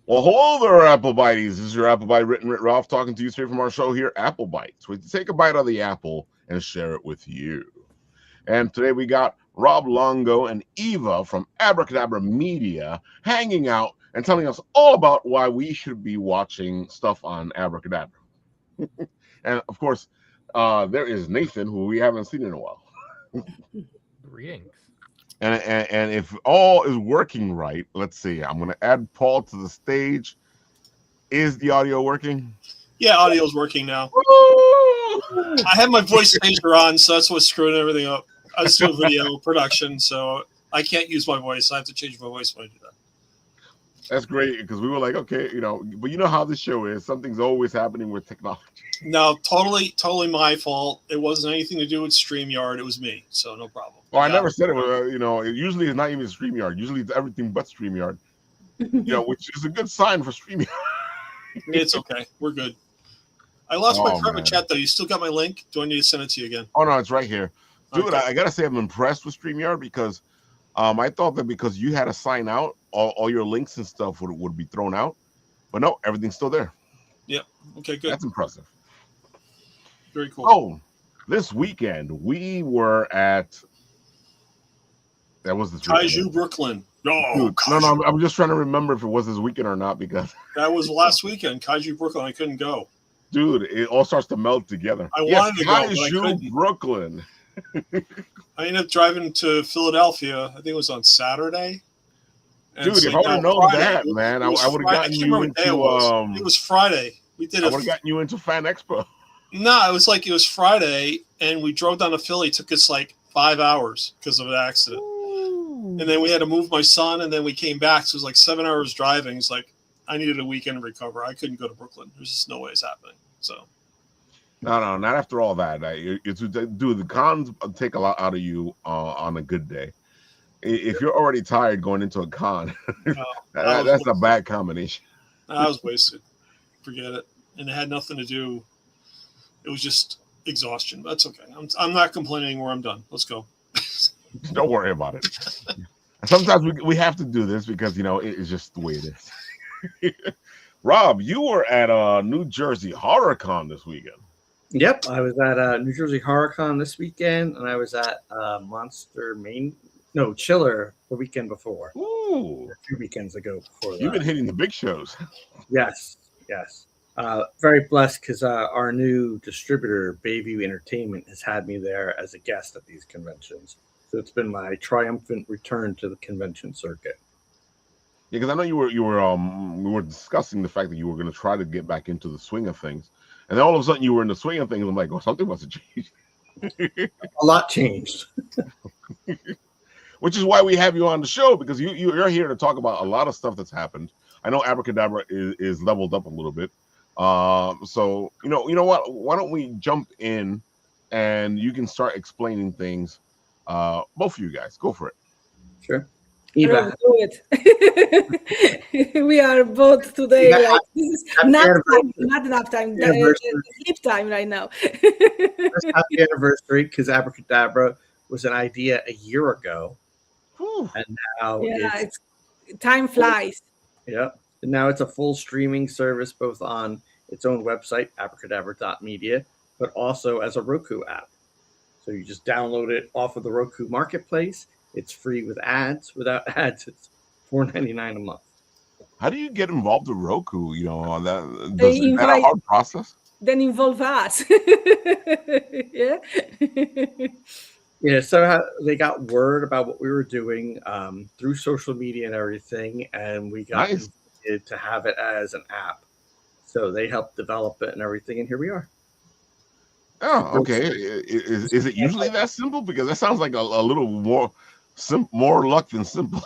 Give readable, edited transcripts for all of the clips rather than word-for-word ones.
Well, hello there, Apple Bites. This is your Apple Bite written Writ Ralph talking to you straight from our show here, Apple Bites. We take a bite of the apple and share it with you. And today we got Rob Longo and Eva from Abracadabra Media hanging out and telling us all about why we should be watching stuff on Abracadabra. And of course, there is Nathan, who we haven't seen in a while. Greetings. And if all is working right, let's see. I'm going to add Paul to the stage. Is the audio working? Yeah, audio's working now. Woo! I have my voice changer on, so that's what's screwing everything up. I was doing video production, so I can't use my voice. I have to change my voice when I do that. That's great because we were like, okay, but you know how this show is. Something's always happening with technology. No, totally my fault. It wasn't anything to do with StreamYard. It was me, so no problem. Well, I never said it was, usually it's not even StreamYard. Usually it's everything but StreamYard, which is a good sign for StreamYard. It's okay. We're good. I lost my private man. chat, though. You still got my link? Do I need to send it to you again? Oh, no, it's right here. Dude, Okay. I got to say I'm impressed with StreamYard because I thought that because you had to sign out, all your links and stuff would be thrown out. But no, everything's still there. Yep. Okay, good. That's impressive. Very cool. Oh, this weekend we were at... That was this Kaiju weekend. Brooklyn. Dude, no, I'm just trying to remember if it was this weekend or not because... That was last weekend. Kaiju Brooklyn. I couldn't go. Dude, it all starts to melt together. I wanted to go, but I Kaiju couldn't. Brooklyn. I ended up driving to Philadelphia. I think it was on Saturday. And Dude, it's if like, I would have no, known Friday. that, man, I It was would have Friday. I gotten can't you remember what day it was. into... It was Friday. We did I would have gotten you into Fan Expo. No, it was Friday, and we drove down to Philly. It took us like 5 hours because of an accident. Ooh. And then we had to move my son, and then we came back. So it was like 7 hours driving. It's like I needed a weekend to recover. I couldn't go to Brooklyn. There's just no way it's happening. So No, not after all that. Dude, the cons take a lot out of you on a good day. If you're already tired going into a con, that's a bad combination. I was wasted. Forget it. And it had nothing to do. It was just exhaustion. That's okay. I'm not complaining anymore. I'm done. Let's go. Don't worry about it. Sometimes we have to do this because it's just the way it is. Rob, you were at New Jersey Horror Con this weekend. Yep, I was at New Jersey Horror Con this weekend, and I was at Chiller the weekend before. Ooh, 2 weekends ago before that. You've been hitting the big shows. Yes. Very blessed because our new distributor, Bayview Entertainment, has had me there as a guest at these conventions. So it's been my triumphant return to the convention circuit. Yeah, because I know we were discussing the fact that you were going to try to get back into the swing of things, and then all of a sudden you were in the swing of things. I'm like, oh, something must have changed. A lot changed. Which is why we have you on the show, because you're here to talk about a lot of stuff that's happened. I know Abracadabra is leveled up a little bit. So you know what? Why don't we jump in and you can start explaining things. Both of you guys, go for it. Sure. Eva. Eva. Do it. We are both today. Eva, Like, this is not nap time, sleep time right now. First happy anniversary, because Abracadabra was an idea a year ago. Whew. And now it's time flies. Yeah. And now it's a full streaming service, both on its own website, abracadabra.media, but also as a Roku app. So you just download it off of the Roku Marketplace. It's free with ads. Without ads, it's $4.99 a month. How do you get involved with Roku? Is that a hard process? Then involve us. Yeah. Yeah, so they got word about what we were doing through social media and everything, and we got invited to have it as an app. So they helped develop it and everything, and here we are. Oh, okay. Is it usually that simple? Because that sounds like a little more luck than simple.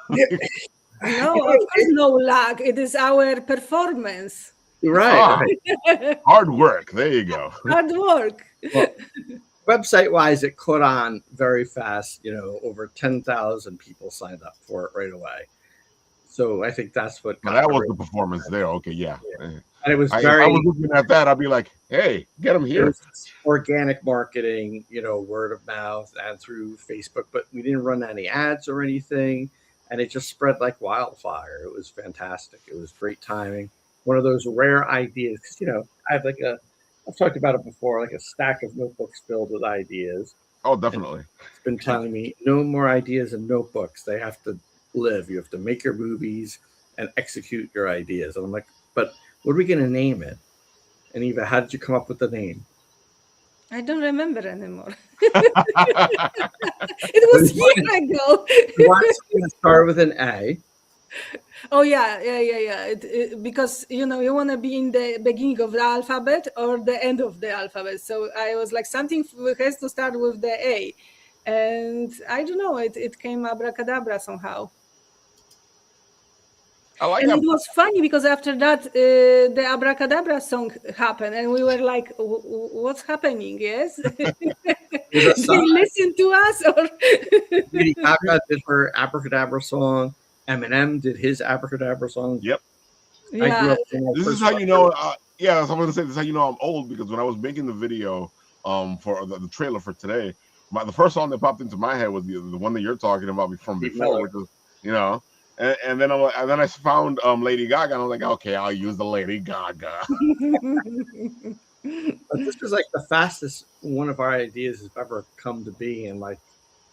No, of course, no luck. It is our performance. Right. Hard work. There you go. Hard work. Well, website-wise, it caught on very fast. Over 10,000 people signed up for it right away. So I think that's what. That was the performance there. Okay, yeah. And it was If I was looking at that, I'd be like, "Hey, get them here." Organic marketing, word of mouth and through Facebook, but we didn't run any ads or anything. and it just spread like wildfire. It was fantastic. It was great timing. One of those rare ideas, because I have I've talked about it before, like a stack of notebooks filled with ideas. Oh, definitely. It's been telling me no more ideas in notebooks. They have to live. You have to make your movies and execute your ideas. And I'm like, but what are we going to name it? And Eva, how did you come up with the name? I don't remember anymore. It was years ago. You want to start with an A. Oh yeah. Because you want to be in the beginning of the alphabet or the end of the alphabet. So I was like, something has to start with the A, and I don't know. It came Abracadabra somehow. I like And that. it was funny because after that, the Abracadabra song happened, and we were like, "What's happening?" Yes, they listen to us, or Lady Gaga did her Abracadabra song. Eminem did his Abracadabra song. Yep. yeah. This is how you know. Yeah, I was going to say this is how you know I'm old, because when I was making the video for the trailer for today, the first song that popped into my head was the one that you're talking about from before, which was and then I found Lady Gaga, and I was like, okay, I'll use the Lady Gaga. But this was like the fastest one of our ideas has ever come to be, and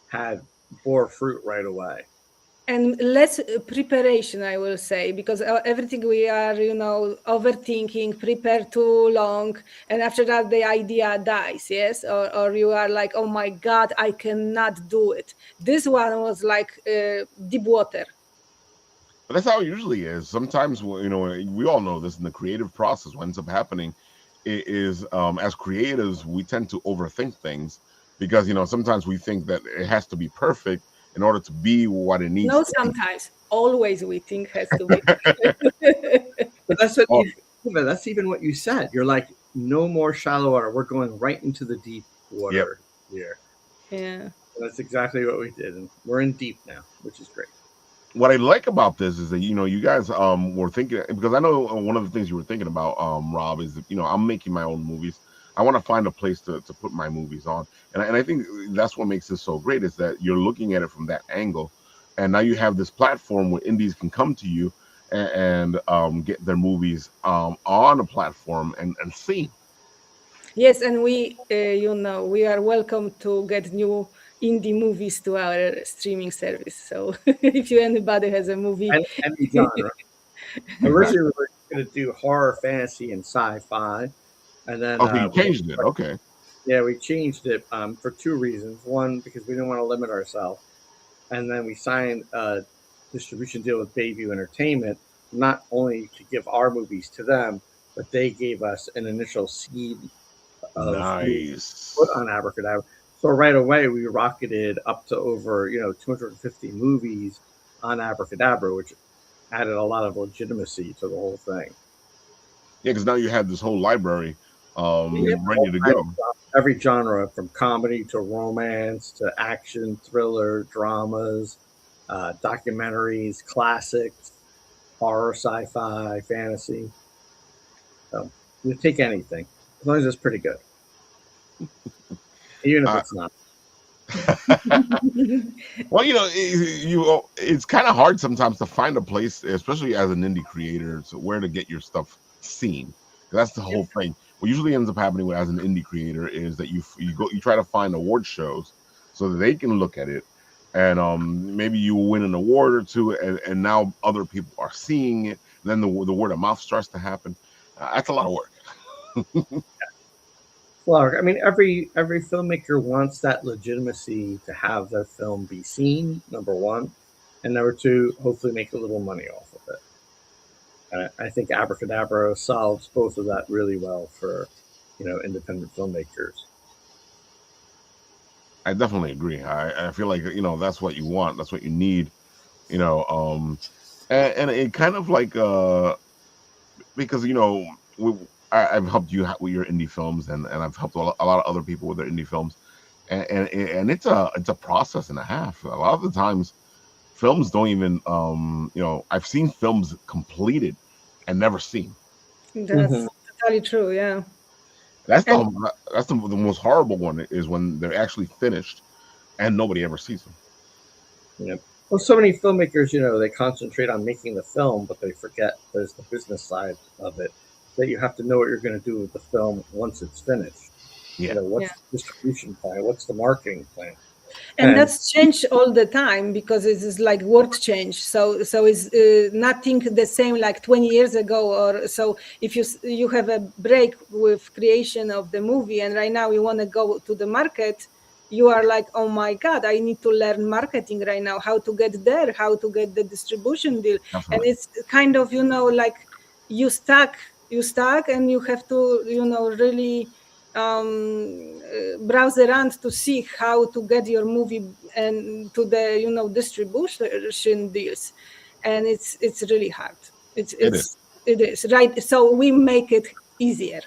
had bore fruit right away. And less preparation, I will say, because everything we are, overthinking, prepare too long, and after that the idea dies, yes? Or you are like, oh my God, I cannot do it. This one was like deep water. But that's how it usually is. Sometimes, we all know this in the creative process. What ends up happening is, as creatives, we tend to overthink things because, sometimes we think that it has to be perfect in order to be what it needs. No, sometimes. Always we think has to be. But that's even what you said. You're like, no more shallow water. We're going right into the deep water here. Yeah. And that's exactly what we did. And we're in deep now, which is great. What I like about this is that you guys were thinking, because I know one of the things you were thinking about, Rob, is that, I'm making my own movies. I want to find a place to put my movies on, and I think that's what makes this so great, is that you're looking at it from that angle, and now you have this platform where indies can come to you and get their movies on a platform and see. Yes, and we are welcome to get new indie movies to our streaming service. So if anybody has a movie, any genre. Originally, we were going to do horror, fantasy, and sci-fi, and then you changed it. Okay. Yeah, we changed it for two reasons. One, because we didn't want to limit ourselves, and then we signed a distribution deal with Bayview Entertainment, not only to give our movies to them, but they gave us an initial seed of nice put on Abracadabra. So right away, we rocketed up to over 250 movies on Abracadabra, which added a lot of legitimacy to the whole thing. Yeah, because now you have this whole library ready to go. Every genre, from comedy to romance to action, thriller, dramas, documentaries, classics, horror, sci-fi, fantasy. So you take anything, as long as it's pretty good. Even if it's not. Well, it's kind of hard sometimes to find a place, especially as an indie creator, where to get your stuff seen. That's the whole thing. What usually ends up happening as an indie creator is that you try to find award shows so that they can look at it, and maybe you will win an award or two, and now other people are seeing it. Then the word of mouth starts to happen. That's a lot of work. Well, I mean, every filmmaker wants that legitimacy to have their film be seen, number one, and number two, hopefully make a little money off of it. I think Abracadabra solves both of that really well for, independent filmmakers. I definitely agree. I feel like that's what you want, that's what you need, and it kind of like because I've helped you with your indie films, and I've helped a lot of other people with their indie films, and it's a process and a half. A lot of the times, films don't even I've seen films completed and never seen. That's totally true. Yeah, that's the most horrible one, is when they're actually finished and nobody ever sees them. Yep. Well, so many filmmakers, they concentrate on making the film, but they forget there's the business side of it, that you have to know what you're going to do with the film once it's finished. Yeah. What's the distribution plan? What's the marketing plan? And that's changed all the time because it is like world change. So it's nothing the same like 20 years ago or so. If you have a break with creation of the movie and right now you want to go to the market, you are like, oh my God, I need to learn marketing right now, how to get there, how to get the distribution deal. Definitely. And it's kind of, like you stuck and you have to, really browse around to see how to get your movie and to the distribution deals, and it's really hard. It is right. So we make it easier.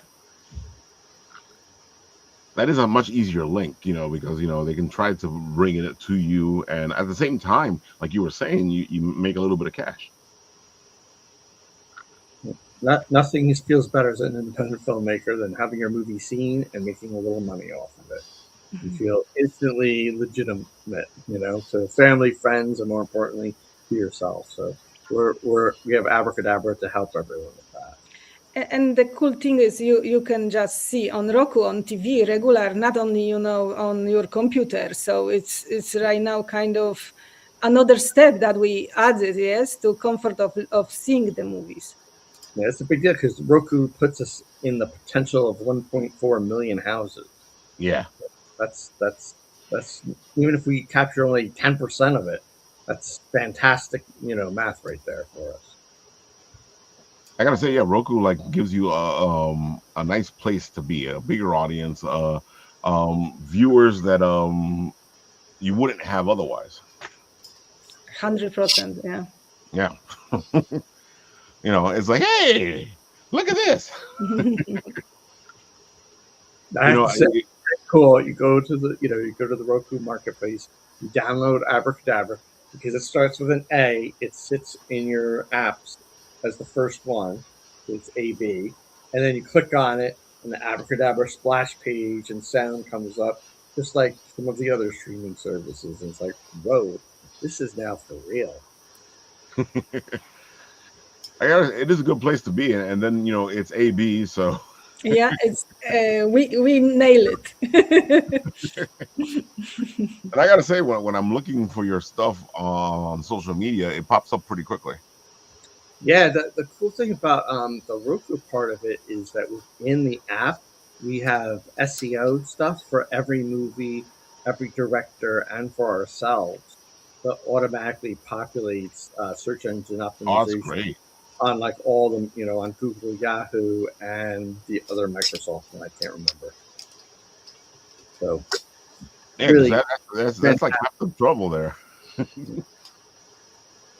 That is a much easier link, because they can try to bring it to you, and at the same time, like you were saying, you make a little bit of cash. Nothing feels better as an independent filmmaker than having your movie seen and making a little money off of it. You feel instantly legitimate, to family, friends, and more importantly, to yourself. So we have Abracadabra to help everyone with that. And the cool thing is you can just see on Roku, on TV, regular, not only, on your computer. So it's right now kind of another step that we added, yes, to comfort of seeing the movies. Yeah, it's a big deal because Roku puts us in the potential of 1.4 million houses. Yeah. That's even if we capture only 10% of it, that's fantastic, math right there for us. I gotta say, yeah, Roku gives you a nice place to be, a bigger audience, viewers that you wouldn't have otherwise. 100%, yeah. Yeah. It's like, hey, look at this. Cool. You go to the Roku marketplace, you download Abracadabra because it starts with an A. It sits in your apps as the first one. It's AB, and then you click on it, and the Abracadabra splash page and sound comes up, just like some of the other streaming services. And it's like, whoa, this is now for real. It is a good place to be, and then it's AB, so yeah, it's we nail it. And I gotta say, when I'm looking for your stuff on social media, it pops up pretty quickly. Yeah, the cool thing about the Roku part of it is that within the app we have SEO stuff for every movie, every director, and for ourselves that automatically populates search engine optimization. Oh, that's great. On all them, on Google, Yahoo, and the other Microsoft one I can't remember. So, yeah, really, that's like half the trouble there. And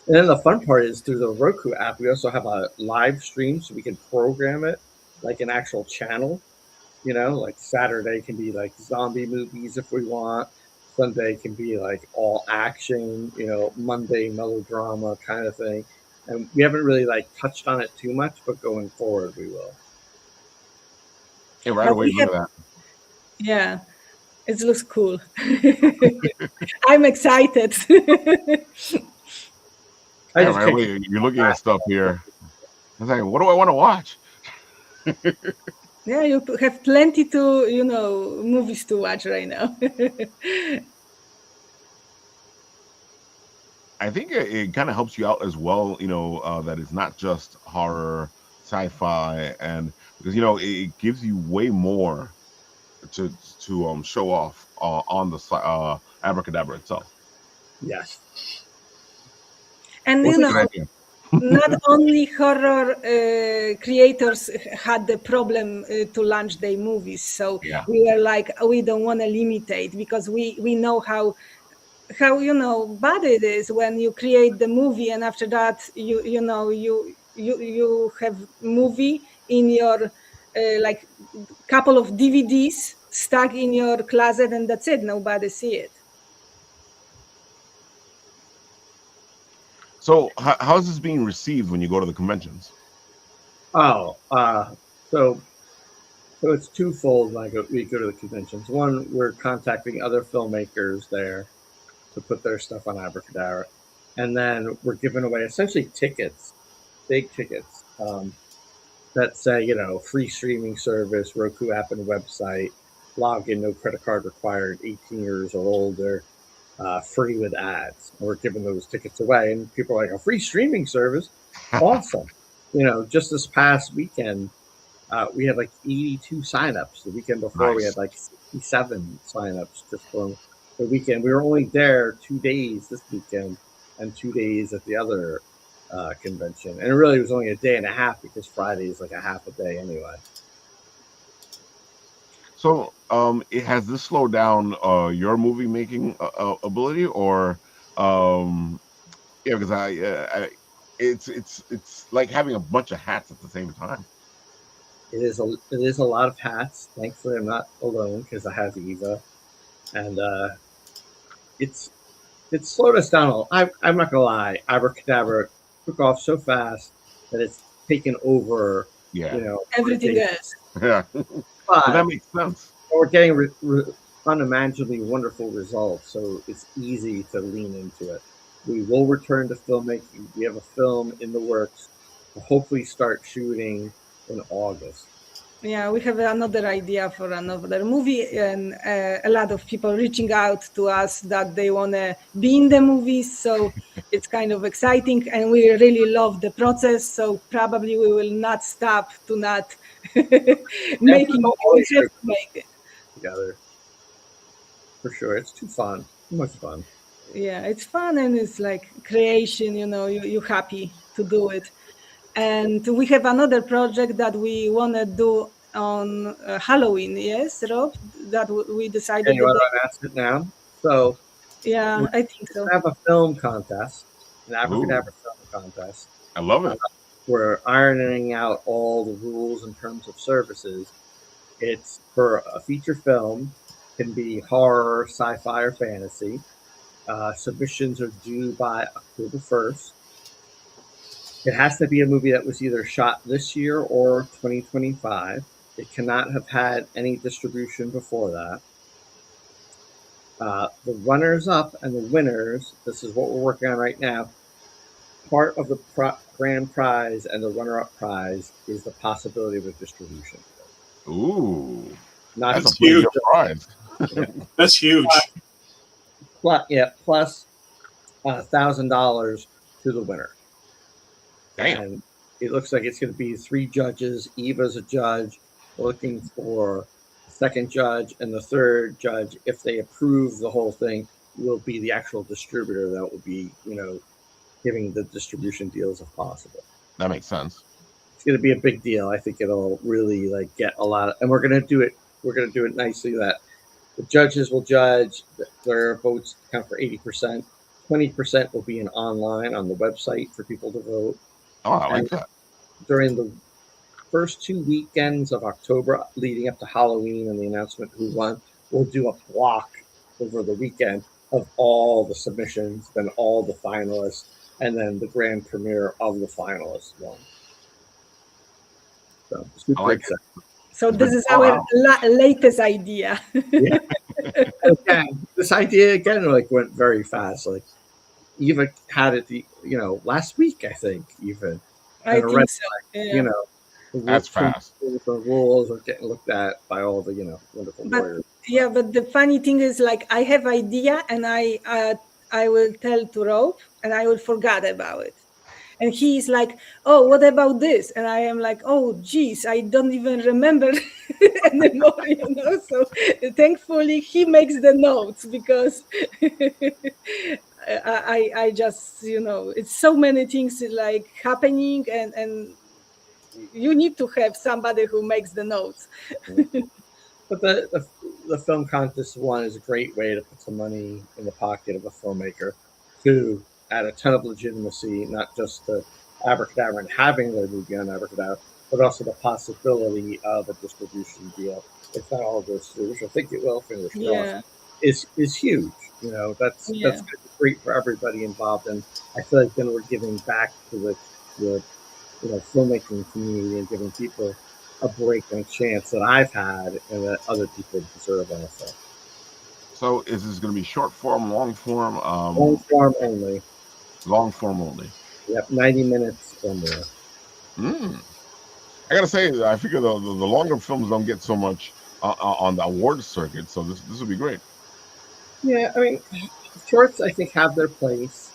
then the fun part is through the Roku app, we also have a live stream, so we can program it like an actual channel. Like Saturday can be like zombie movies if we want. Sunday can be like all action. Monday melodrama kind of thing. And we haven't really touched on it too much, but going forward we will. Yeah, right away. Look at that. Yeah, it looks cool. I'm excited. Right away, you're looking at stuff here. I was like, what do I want to watch? Yeah, you have plenty to movies to watch right now. I think it kind of helps you out as well, that it's not just horror, sci-fi, and because it gives you way more to show off on the Abracadabra itself. Yes, and not only horror creators had the problem to launch their movies, so yeah. We were like, we don't want to limitate because we know how bad it is when you create the movie and after that you have movie in your couple of DVDs stuck in your closet and that's it, nobody see it. So how is this being received when you go to the conventions? So it's twofold. We go to the conventions. One, we're contacting other filmmakers there to put their stuff on Abracadabra. and then we're giving away essentially tickets, big tickets, that say, free streaming service, Roku app and website, login, no credit card required, 18 years or older, free with ads. And we're giving those tickets away, and people are like, a free streaming service? Awesome. Just this past weekend, we had like 82 signups. The weekend before, we had like 67 signups just from the weekend. We were only there 2 days this weekend and 2 days at the other convention. And it really was only a day and a half because Friday is like a half a day anyway. So, has this slowed down your movie making ability, or, because it's like having a bunch of hats at the same time. It is a lot of hats. Thankfully, I'm not alone because I have Eva, and it's slowed us down. I'm not gonna lie. Abracadabra took off so fast that it's taken over. Yeah. Everything else. Yeah. But that makes sense. We're getting unimaginably wonderful results, so it's easy to lean into it. We will return to filmmaking. We have a film in the works. We'll hopefully start shooting in August. Yeah, we have another idea for another movie, and a lot of people reaching out to us that they want to be in the movies. So it's kind of exciting, and we really love the process. So probably we will not stop to not making it together. For sure, it's too fun. Too much fun. Yeah, it's fun, and it's like creation. You're happy to do it. And we have another project that we want to do on Halloween. Yes, Rob, that we decided. And you want to announce it now? So yeah, I think so. We have a film contest, an Abracadabra film contest. I love it. We're ironing out all the rules in terms of services. It's for a feature film, can be horror, sci-fi, or fantasy. Submissions are due by October 1st. It has to be a movie that was either shot this year or 2025. It cannot have had any distribution before that. The runners-up and the winners, this is what we're working on right now. Part of the grand prize and the runner-up prize is the possibility of a distribution. Ooh, that's a huge prize. Yeah. That's huge. Plus $1,000 to the winner. Damn. And it looks like it's going to be 3 judges. Eva's a judge. We're looking for a second judge, and the third judge, if they approve the whole thing, will be the actual distributor that will be, giving the distribution deals if possible. That makes sense. It's going to be a big deal. I think it'll really get a lot of, and we're going to do it. We're going to do it nicely that the judges will judge. Their votes count for 80%. 20% will be online on the website for people to vote. Oh, I like that. During the first 2 weekends of October, leading up to Halloween and the announcement who won, we'll do a block over the weekend of all the submissions, then all the finalists, and then the grand premiere of the finalists one. So super excited. So this is our latest idea. Yeah. Again, this idea went very fast. Like Eva had it, last week. I think even. I think so. Yeah. That's fast. The rules are getting looked at by all the wonderful lawyers. Yeah, but the funny thing is, I have idea, and I will tell to Rob, and I will forget about it. And he's like, "Oh, what about this?" And I am like, "Oh, geez, I don't even remember anymore." So thankfully, he makes the notes because I just, it's so many things happening, and you need to have somebody who makes the notes. But the film contest one is a great way to put some money in the pocket of a filmmaker to add a ton of legitimacy, not just to Abracadabra and having their movie on Abracadabra, but also the possibility of a distribution deal. If that all goes through, which I think it will, fingers crossed, is huge. That's going to be great for everybody involved, and I feel like then we're giving back to the filmmaking community and giving people a break and a chance that I've had and that other people deserve also. So is this going to be short form, long form? Long form only. Long form only. Yep, 90 minutes or more. I gotta say, I figure the longer films don't get so much on the award circuit, so this would be great. Yeah, I mean, shorts I think have their place,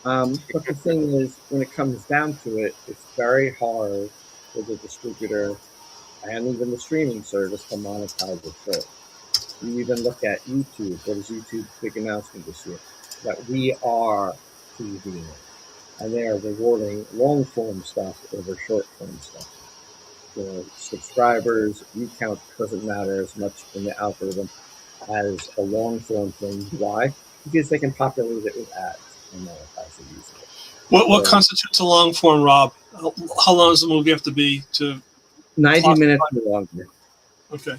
but the thing is, when it comes down to it, it's very hard for the distributor and even the streaming service to monetize a short. You even look at YouTube. What is YouTube's big announcement this year? That we are TV, and they are rewarding long form stuff over short form stuff. Subscribers, view count doesn't matter as much in the algorithm as a long form thing. Why? Because they can populate it with ads and monetize it easily. What constitutes a long form, Rob? How long does the movie have to be to 90 minutes or longer. Okay.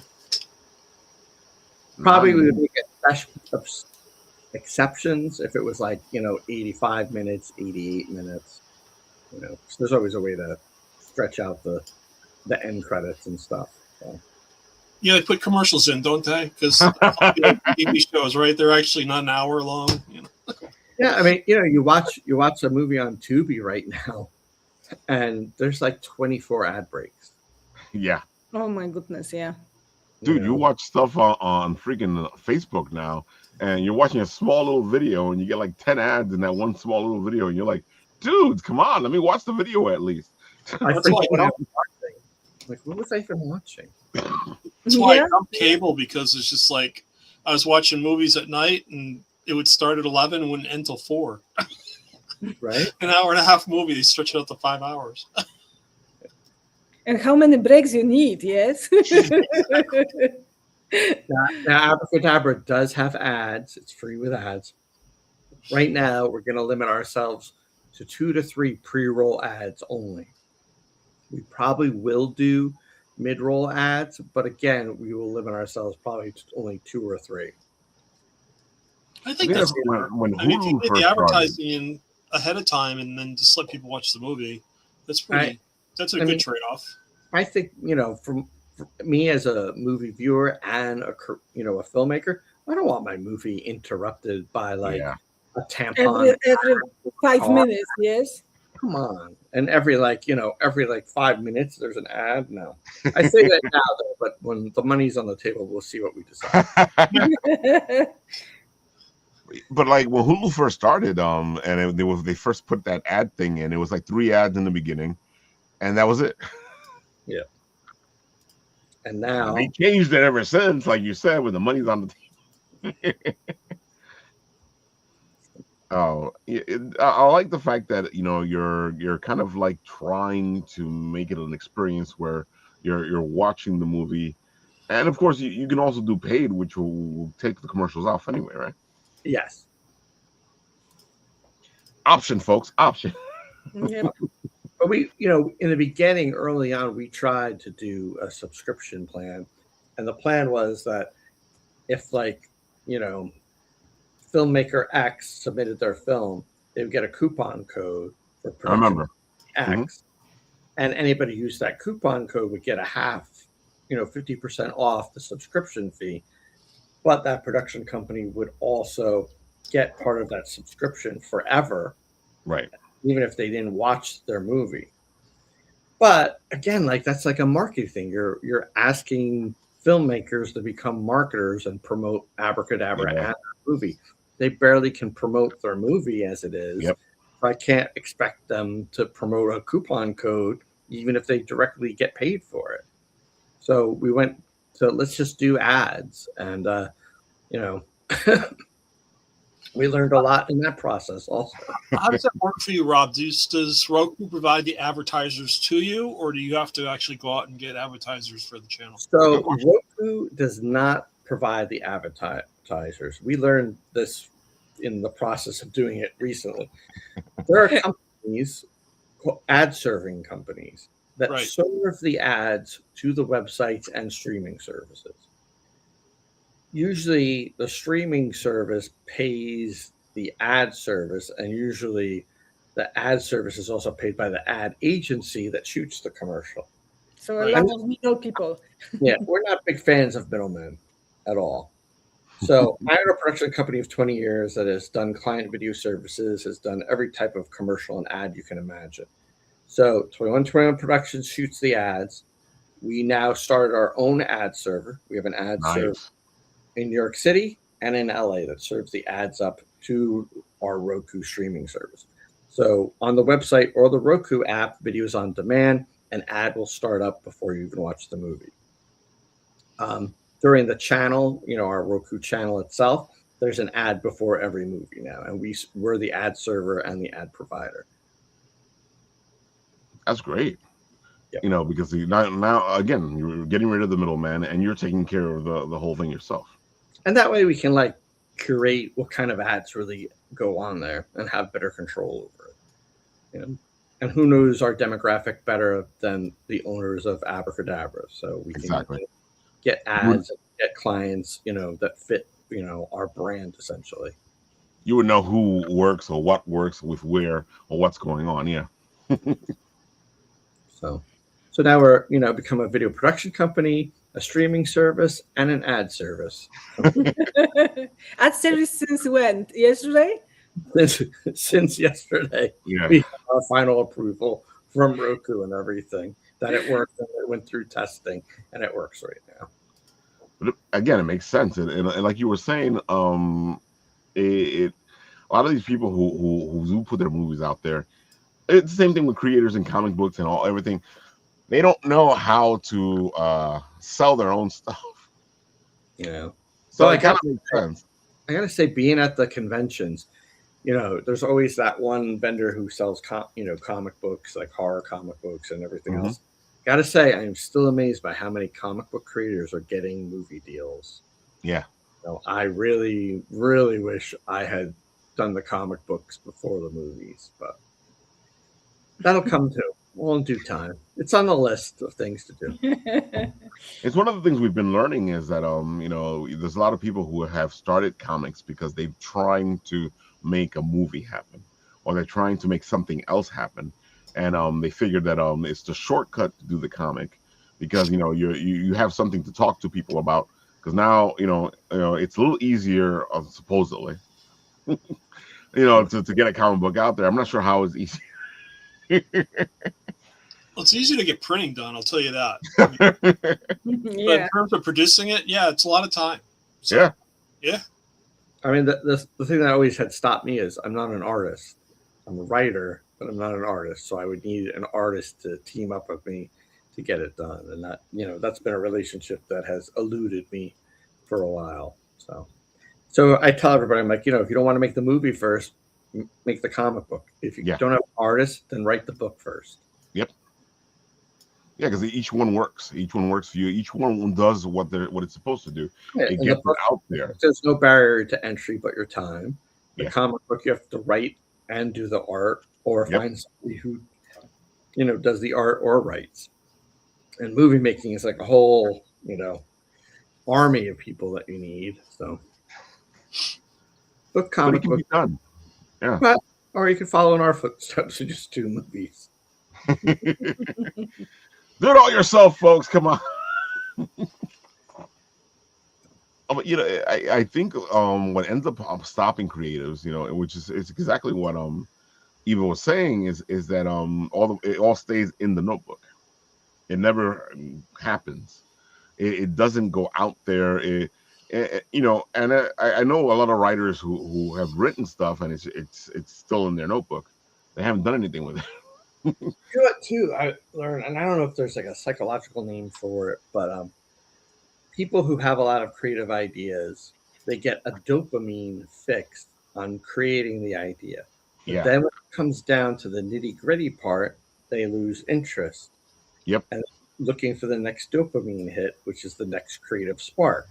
Probably we would make exceptions if it was like 85 minutes, 88 minutes. So there's always a way to stretch out the end credits and stuff. So. Yeah, they put commercials in, don't they? Because TV shows, right? They're actually not an hour long. Yeah, I mean, you watch a movie on Tubi right now, and there's like 24 ad breaks. Yeah. Oh my goodness, yeah. Dude, you watch stuff on freaking Facebook now, and you're watching a small little video, and you get like 10 ads in that one small little video, and you're like, dude, come on, let me watch the video at least. That's what I was watching. Like, what was I even watching? That's why I dumped cable, because it's just like I was watching movies at night, and it would start at 11 and wouldn't end till 4. Right? An hour and a half movie, they stretch it out to 5 hours. And how many breaks you need, yes? Now, Abracadabra does have ads. It's free with ads. Right now, we're going to limit ourselves to 2 to 3 pre-roll ads only. We probably will do mid-roll ads, but again, we will limit ourselves probably to only 2 or 3. I think that's when if you get the advertising in ahead of time and then just let people watch the movie, that's pretty. That's a good trade-off. I think from me as a movie viewer and a filmmaker, I don't want my movie interrupted by a tampon every 5 minutes. Yes. Come on, and every 5 minutes there's an ad. No, I say that now though, but when the money's on the table, we'll see what we decide. But like when Hulu first started, and they first put that ad thing in, it was like 3 ads in the beginning, and that was it. Yeah. And now they changed it ever since, like you said, when the money's on the table. I like the fact that you're kind of like trying to make it an experience where you're watching the movie, and of course you can also do paid, which will take the commercials off anyway, right? Yes. Option, folks. Option. Yep. But we, in the beginning, early on, we tried to do a subscription plan. And the plan was that if, filmmaker X submitted their film, they would get a coupon code for production. I remember. X. Mm-hmm. And anybody who used that coupon code would get a half, 50% off the subscription fee. But that production company would also get part of that subscription forever. Right. Even if they didn't watch their movie. But again, that's like a marketing thing. You're asking filmmakers to become marketers and promote Abracadabra and their movie. They barely can promote their movie as it is. Yep. So I can't expect them to promote a coupon code, even if they directly get paid for it. So we went to let's just do ads. And, we learned a lot in that process also. How does that work for you, Rob? Does Roku provide the advertisers to you, or do you have to actually go out and get advertisers for the channel? So Roku does not provide the advertisers. We learned this in the process of doing it recently. There are companies, ad serving companies, that serve the ads to the websites and streaming services. Usually the streaming service pays the ad service, and usually the ad service is also paid by the ad agency that shoots the commercial. So a lot of middle people. Yeah, we're not big fans of middlemen at all. So I own a production company of 20 years that has done client video services, has done every type of commercial and ad you can imagine. So 2121 Productions shoots the ads. We now started our own ad server. We have an ad server in New York City and in LA that serves the ads up to our Roku streaming service. So on the website or the Roku app, videos on demand, an ad will start up before you even watch the movie. During the channel, our Roku channel itself, there's an ad before every movie now, and we're the ad server and the ad provider. That's great. Yep. Because now again, you're getting rid of the middleman and you're taking care of the whole thing yourself. And that way we can curate what kind of ads really go on there and have better control over it. And who knows our demographic better than the owners of Abracadabra? So we can get ads, and get clients, that fit, our brand essentially. You would know who works or what works with where or what's going on. Yeah. So now we're, become a video production company, a streaming service, and an ad service. Ad service since when? Yesterday? Since yesterday. Yeah. We have our final approval from Roku and everything that it worked, and it went through testing, and it works right now. But again, it makes sense, and like you were saying, a lot of these people who do put their movies out there, it's the same thing with creators and comic books and everything. They don't know how to sell their own stuff. So it kind of makes sense. I gotta say, being at the conventions, there's always that one vendor who sells comic books, like horror comic books and everything else. Gotta say, I'm still amazed by how many comic book creators are getting movie deals. Yeah. I really, really wish I had done the comic books before the movies, but that'll come too. Well, in due time. It's on the list of things to do. It's one of the things we've been learning is that there's a lot of people who have started comics because they're trying to make a movie happen, or they're trying to make something else happen, and they figured that it's the shortcut to do the comic because you have something to talk to people about, because now it's a little easier supposedly to get a comic book out there. I'm not sure how it's easy. Well, it's easy to get printing done, I'll tell you that. But in terms of producing it, it's a lot of time. So, yeah. I mean, the thing that always had stopped me is I'm not an artist. I'm a writer, but I'm not an artist. So I would need an artist to team up with me to get it done. And that, that's been a relationship that has eluded me for a while. So I tell everybody, I'm like, if you don't want to make the movie first, make the comic book. If you don't have an artist, then write the book first. Yep. Yeah, because each one works. Each one works for you. Each one does what it's supposed to do. It gets it out there. There's no barrier to entry but your time. The comic book, you have to write and do the art, or find somebody who, does the art or writes. And movie making is like a whole, army of people that you need. So, book comic book. Be done. Yeah. Or you can follow in our footsteps and just do movies. Do it all yourself, folks. Come on. But I think what ends up stopping creatives, which is exactly what Eva was saying, is that it all stays in the notebook. It never happens. It doesn't go out there. And I know a lot of writers who have written stuff and it's still in their notebook. They haven't done anything with it. You know what, too, I learned, and I don't know if there's like a psychological name for it, but people who have a lot of creative ideas, they get a dopamine fix on creating the idea. But then when it comes down to the nitty-gritty part, they lose interest. Yep. And looking for the next dopamine hit, which is the next creative spark.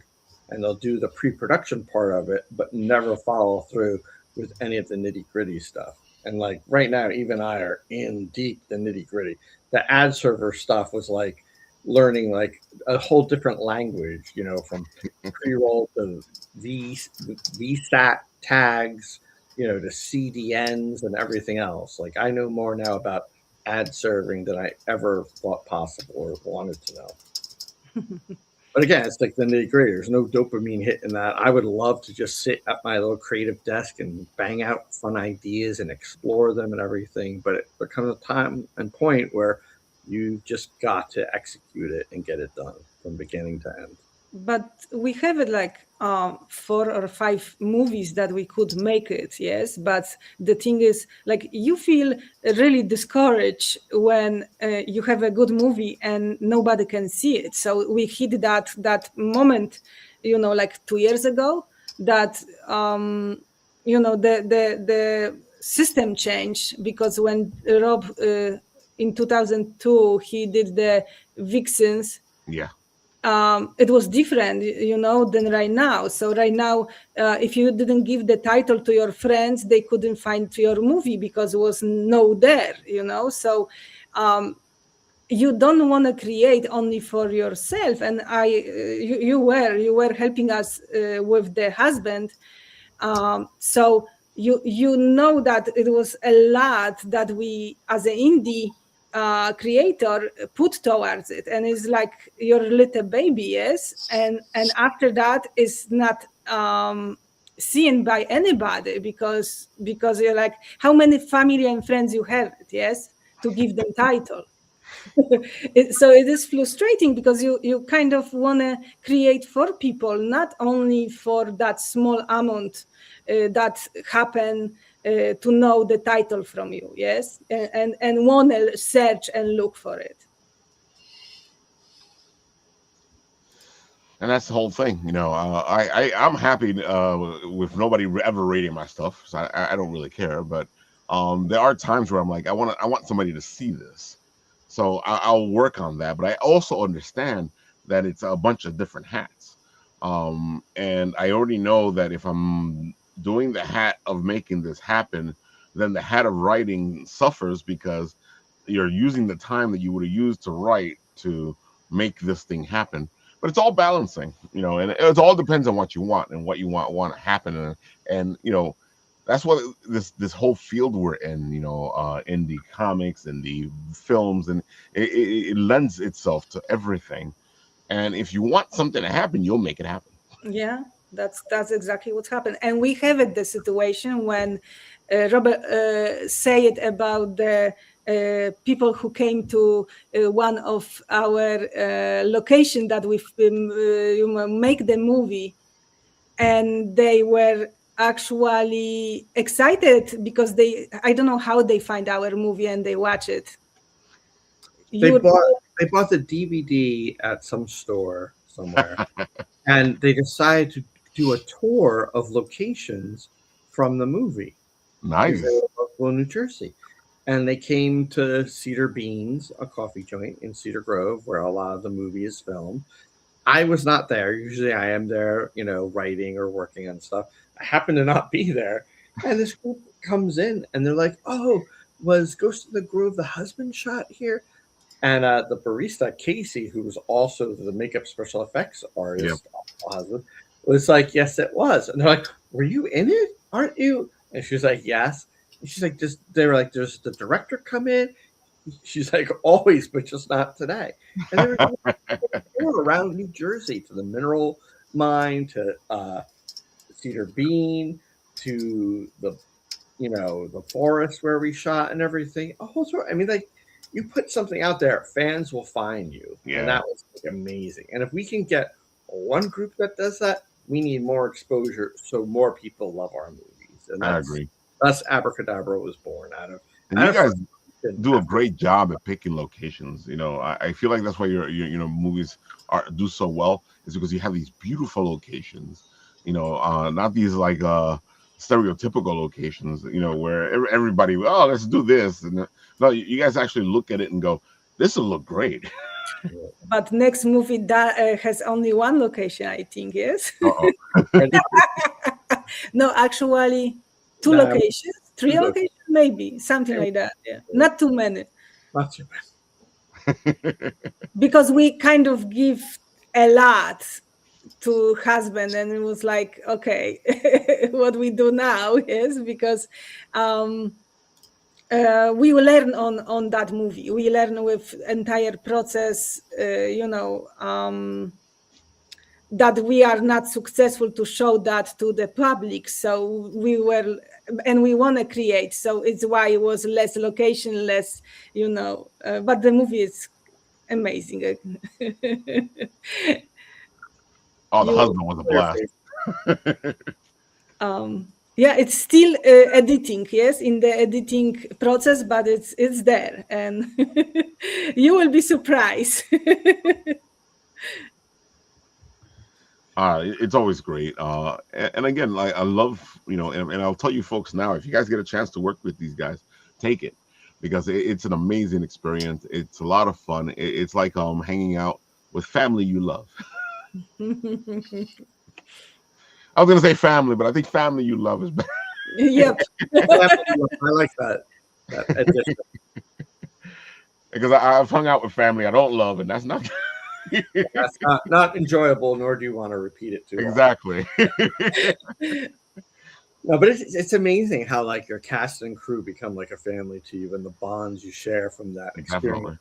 And they'll do the pre-production part of it, but never follow through with any of the nitty-gritty stuff. And like right now, even I are in deep the nitty-gritty. The ad server stuff was like learning like a whole different language, from pre-roll to VSAT tags, to CDNs and everything else. Like I know more now about ad serving than I ever thought possible or wanted to know. But again, it's like the nitty-gritty. There's no dopamine hit in that. I would love to just sit at my little creative desk and bang out fun ideas and explore them and everything. But there comes a time and point where you just got to execute it and get it done from beginning to end. But we have it like 4 or 5 movies that we could make it, yes. But the thing is, like, you feel really discouraged when you have a good movie and nobody can see it. So we hit that moment, like 2 years ago, that the system changed, because when Rob in 2002 he did the Vixens. Yeah. It was different, than right now. So right now, if you didn't give the title to your friends, they couldn't find your movie because it was no there, So you don't want to create only for yourself. And you were helping us with the husband. So you know that it was a lot that we, as an indie creator, put towards it, and it's like your little baby, yes, and after that is not seen by anybody because you're like, how many family and friends you have, yes, to give them title. So it is frustrating because you kind of want to create for people, not only for that small amount that happen to know the title from you, yes, and want to search and look for it. And that's the whole thing, I'm happy with nobody ever rating my stuff, so I don't really care. But there are times where I'm like, I want somebody to see this, so I'll work on that. But I also understand that it's a bunch of different hats, and I already know that if I'm doing the hat of making this happen, then the hat of writing suffers because you're using the time that you would have used to write to make this thing happen. But it's all balancing, and it all depends on what you want and what you want to happen. And that's what this whole field we're in, indie comics, indie films, and it lends itself to everything. And if you want something to happen, you'll make it happen. Yeah, that's exactly what's happened. And we have it, the situation when Robert say it about the people who came to one of our location that we make the movie, and they were actually excited because I don't know how they find our movie and they watch it. They bought the DVD at some store somewhere, and they decided to do a tour of locations from the movie. Nice. They were in Buffalo, New Jersey. And they came to Cedar Beans, a coffee joint in Cedar Grove, where a lot of the movie is filmed. I was not there. Usually I am there, writing or working on stuff. I happen to not be there. And this group comes in and they're like, oh, was Ghost of the Grove the husband shot here? And the barista, Casey, who was also the makeup special effects artist, husband, was like, yes, it was. And they're like, were you in it? Aren't you? And she was like, yes. And she's like, they were like, does the director come in? She's like, always, but just not today. And they were going around New Jersey to the mineral mine, to Cedar Bean, to the forest where we shot and everything. A whole story. I mean, like, you put something out there, fans will find you. Yeah. And that was amazing. And if we can get one group that does that, we need more exposure so more people love our movies. And I agree. That's Abracadabra was born out of. And you guys do a great job at picking locations. I feel like that's why your movies do so well, is because you have these beautiful locations. Not these like stereotypical locations. Where everybody, oh, let's do this, and no, you guys actually look at it and go, this will look great. But next movie that has only one location, I think, yes. No, actually. 2 locations, 3 locations, maybe something like that. Yeah, not too many. Not too many. Because we kind of give a lot to husband, and it was like, okay, what we do now is because we will learn on that movie. We learn with entire process, that we are not successful to show that to the public. So we want to create. So it's why it was less location, less, but the movie is amazing. Oh, the husband was a blast. Yeah, it's still editing, yes, in the editing process, but it's there, and you will be surprised. It's always great. And again, I love, and I'll tell you folks now, if you guys get a chance to work with these guys, take it, because it's an amazing experience. It's a lot of fun. It's like hanging out with family you love. I was going to say family, but I think family you love is better. Yep. I like that. Because I've hung out with family I don't love, and that's not that's not enjoyable, nor do you want to repeat it too exactly. No, but it's amazing how like your cast and crew become like a family to you, and the bonds you share from that experience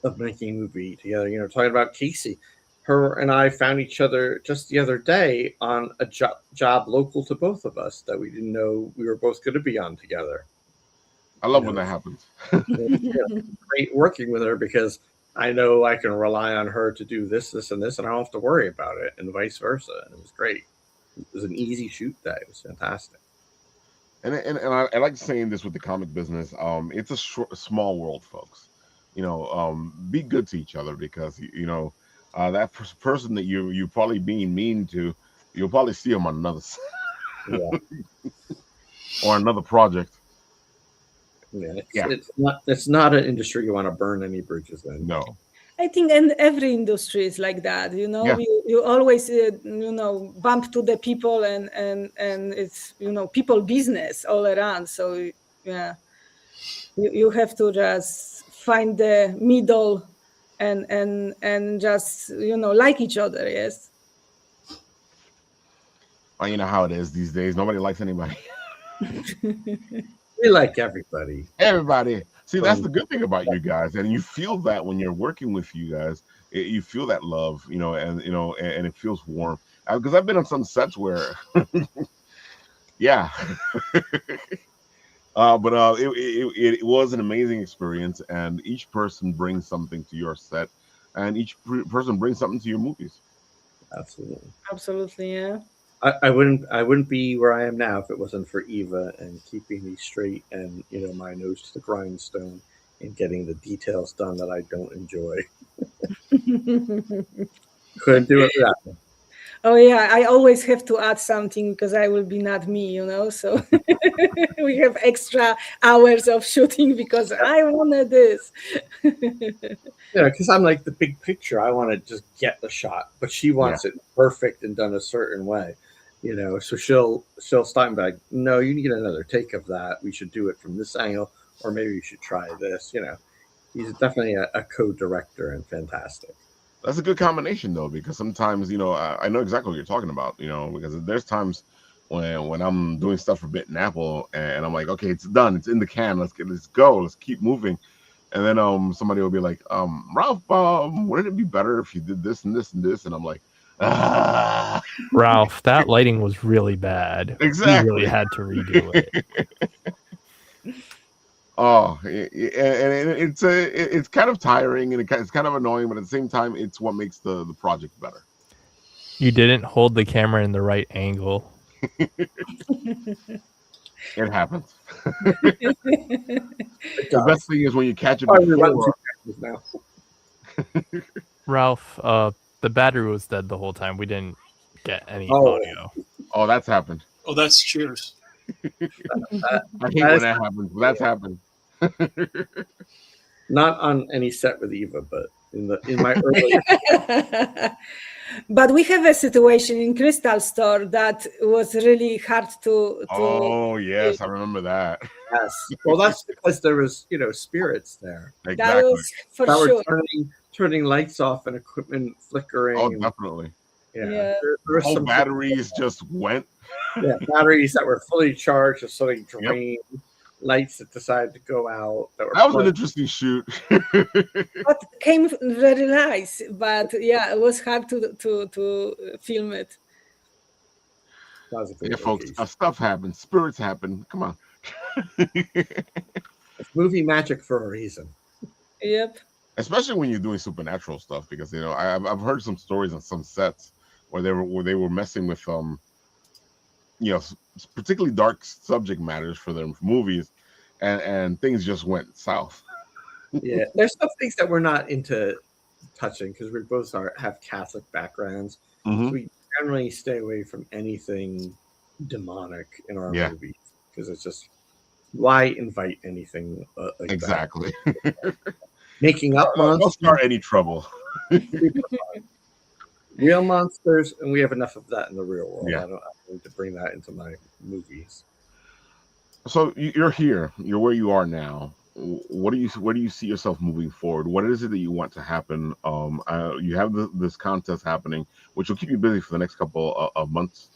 of making a movie together. Talking about Casey, her and I found each other just the other day on a job local to both of us that we didn't know we were both going to be on together. I love when that happens. Great working with her, because I know I can rely on her to do this, and this, and I don't have to worry about it, and vice versa. And it was great. It was an easy shoot day. It was fantastic. And I like saying this with the comic business. It's a small world, folks. Be good to each other, because that person that you're probably being mean to, you'll probably see them on another or another project. Yeah, it's not an industry you want to burn any bridges in. No, I think in every industry is like that. You always bump to the people, and it's people business all around. So yeah, you have to just find the middle and just like each other. Yes. Well, you know how it is these days. Nobody likes anybody. We like everybody. Everybody. See, that's the good thing about you guys, and you feel that when you're working with you guys. You feel that love, and it feels warm. Because I've been on some sets where, yeah. But it was an amazing experience, and each person brings something to your set, and each person brings something to your movies. Absolutely, yeah. I wouldn't be where I am now if it wasn't for Eva and keeping me straight, and my nose to the grindstone, and getting the details done that I don't enjoy. Couldn't do it without me. Oh yeah, I always have to add something, because I will be not me, so we have extra hours of shooting because I wanted this. Because I'm like the big picture. I want to just get the shot, but she wants it perfect and done a certain way, so she'll stop and be like, no, you need another take of that. We should do it from this angle, or maybe you should try this. He's definitely a co-director, and fantastic. That's a good combination, though, because sometimes, I know exactly what you're talking about, because there's times when I'm doing stuff for Bit and Apple, and I'm like, okay, it's done, it's in the can, let's go, let's keep moving. And then somebody will be like, Ralph, wouldn't it be better if you did this and this and this? And I'm like, Ralph, that lighting was really bad. Exactly. You really had to redo it. Oh, and it's kind of tiring, and it's kind of annoying, but at the same time, it's what makes the project better. You didn't hold the camera in the right angle. It happens. The best thing is when you catch it before. Ralph, the battery was dead the whole time. We didn't get any audio. Oh, that's happened. Oh, that's cheers. I hate when that happens, but that's happened. Not on any set with Eva, but in my early. But we have a situation in Crystal Store that was really hard to. Oh yes, I remember that. Yes, well, that's because there was spirits there. Exactly. That was for sure. Turning lights off and equipment flickering. Oh, definitely. Yeah. There were whole some batteries just went. Yeah, batteries that were fully charged or suddenly drained. lights that decided to go out. That was an interesting shoot. But came very nice, but yeah, it was hard to film it. Yeah, folks, stuff happens. Spirits happen. Come on. It's movie magic for a reason. Yep. Especially when you're doing supernatural stuff, because I've heard some stories on some sets where they were messing with particularly dark subject matters for their movies, and things just went south. Yeah, there's some things that we're not into touching because we both have Catholic backgrounds. Mm-hmm. So we generally stay away from anything demonic in our movies because it's just why invite anything like exactly that? Making up monsters. Don't start any trouble. Real monsters, and we have enough of that in the real world. Yeah. I don't need to bring that into my movies. So you're here. You're where you are now. Where do you see yourself moving forward? What is it that you want to happen? You have this contest happening, which will keep you busy for the next couple of months.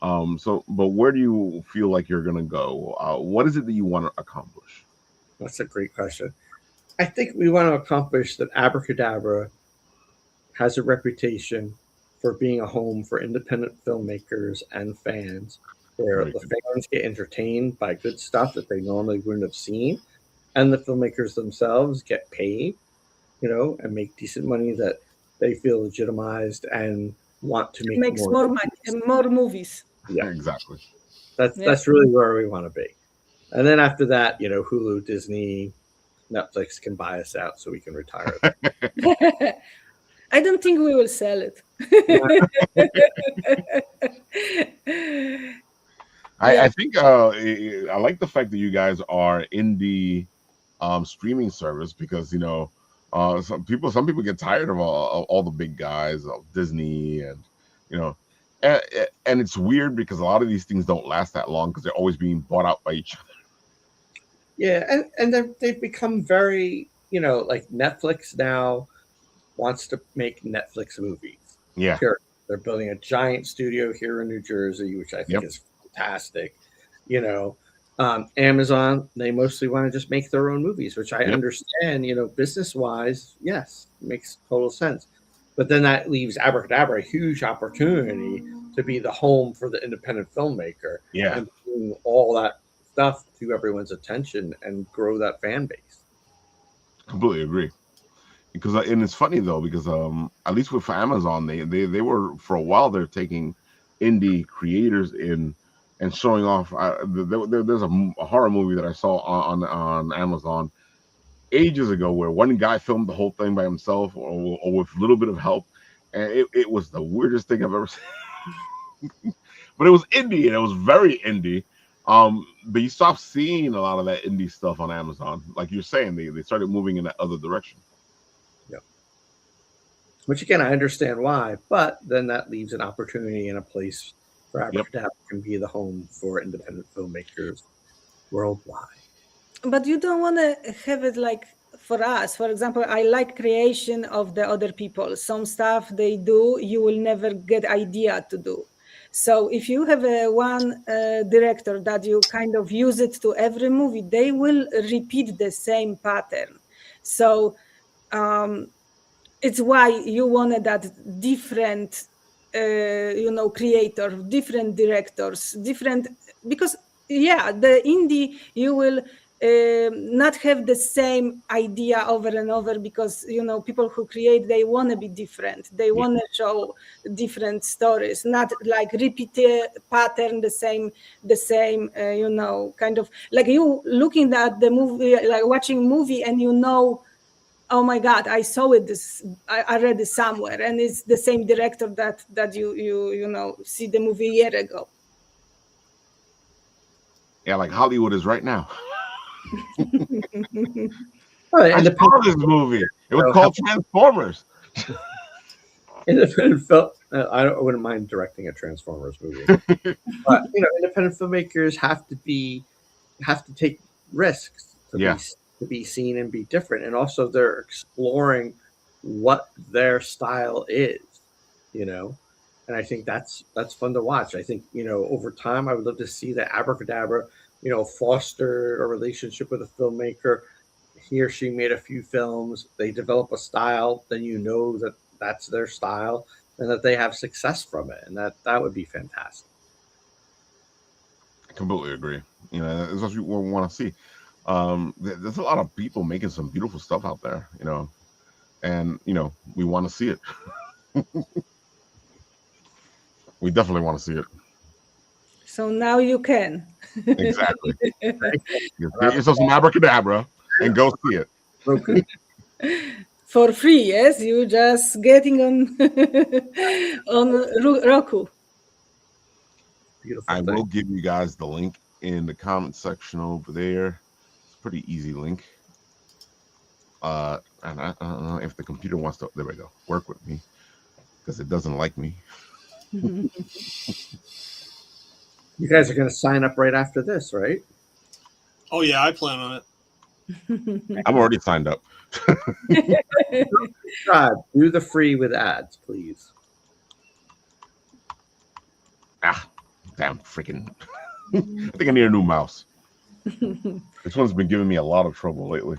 But where do you feel like you're going to go? What is it that you want to accomplish? That's a great question. I think we want to accomplish that Abracadabra has a reputation for being a home for independent filmmakers and fans, where the fans get entertained by good stuff that they normally wouldn't have seen, and the filmmakers themselves get paid, and make decent money that they feel legitimized and want to make more money and more movies. Yeah, exactly. That's really where we want to be. And then after that, Hulu, Disney, Netflix can buy us out so we can retire. I don't think we will sell it. I think I like the fact that you guys are indie streaming service, because some people get tired of all the big guys of Disney, and and it's weird because a lot of these things don't last that long because they're always being bought out by each other. Yeah, and they've become very, like Netflix now wants to make Netflix movies. Yeah. They're building a giant studio here in New Jersey, which I think is fantastic. Amazon, they mostly want to just make their own movies, which I understand, business-wise, yes, makes total sense. But then that leaves Abracadabra a huge opportunity to be the home for the independent filmmaker. Yeah. And bring all that stuff to everyone's attention and grow that fan base. Completely agree. And it's funny though, because at least with Amazon, they were, for a while, they're taking indie creators in and showing off. There's a horror movie that I saw on Amazon ages ago where one guy filmed the whole thing by himself or with a little bit of help, and it was the weirdest thing I've ever seen. But it was indie, and it was very indie. But you stopped seeing a lot of that indie stuff on Amazon. Like you're saying, they started moving in that other direction. Yeah. Which again, I understand why, but then that leaves an opportunity and a place for Abracadabra can be the home for independent filmmakers worldwide. But you don't want to have it like for us. For example, I like creation of the other people. Some stuff they do, you will never get idea to do. So if you have one director that you kind of use it to every movie, they will repeat the same pattern. So it's why you wanted that different, creator, different directors, because the indie, you will not have the same idea over and over, because people who create, they want to be different, they want to show different stories, not like repeat pattern, the same kind of like you looking at the movie, like watching movie, and oh my God, I saw it I read it somewhere, and it's the same director that you see the movie a year ago. Yeah, like Hollywood is right now. I saw this movie. It was called Transformers. Independent film. I wouldn't mind directing a Transformers movie, but independent filmmakers have to take risks to be seen and be different, and also they're exploring what their style is, and I think that's fun to watch. I think over time I would love to see that Abracadabra fostered a relationship with a filmmaker. He or she made a few films. They develop a style. Then that that's their style, and that they have success from it, and that would be fantastic. I completely agree. That's what we want to see. There's a lot of people making some beautiful stuff out there, and we want to see it. We definitely want to see it. So now you can. Exactly. Get yourself some Abracadabra and go see it. For free, yes? You just getting on on Roku. Beautiful I thing. will give you guys the link in the comment section over there. It's a pretty easy link. And I don't know if the computer wants to. There we go. Work with me because it doesn't like me. You guys are going to sign up right after this, right? Oh yeah, I plan on it. I'm already signed up. God, do the free with ads, please. Damn freaking. I think I need a new mouse. This one's been giving me a lot of trouble lately.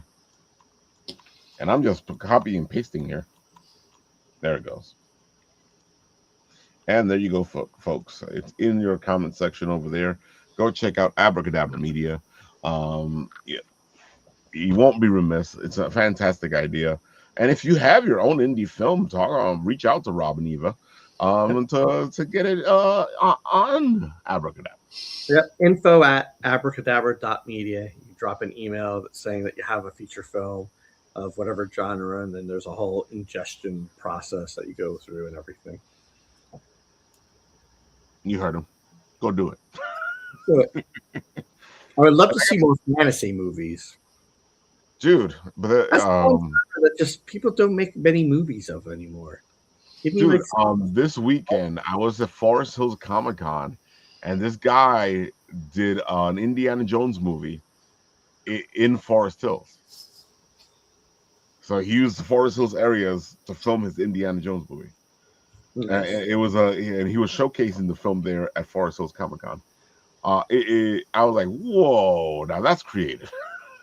And I'm just copying and pasting here. There it goes. And there you go, folks. It's in your comment section over there. Go check out Abracadabra Media. Yeah, you won't be remiss. It's a fantastic idea. And if you have your own indie film, reach out to Rob and Eva to get it on Abracadabra. Yeah, info@abracadabra.media. You drop an email that's saying that you have a feature film of whatever genre, and then there's a whole ingestion process that you go through and everything. You heard him. Go do it. Do it. I would love to see more fantasy movies. Dude, but that just people don't make many movies of anymore. Dude, this weekend I was at Forest Hills Comic Con, and this guy did an Indiana Jones movie in Forest Hills. So he used the Forest Hills areas to film his Indiana Jones movie. Nice. And he was showcasing the film there at Forest Hills Comic Con. I was like, whoa, now that's creative.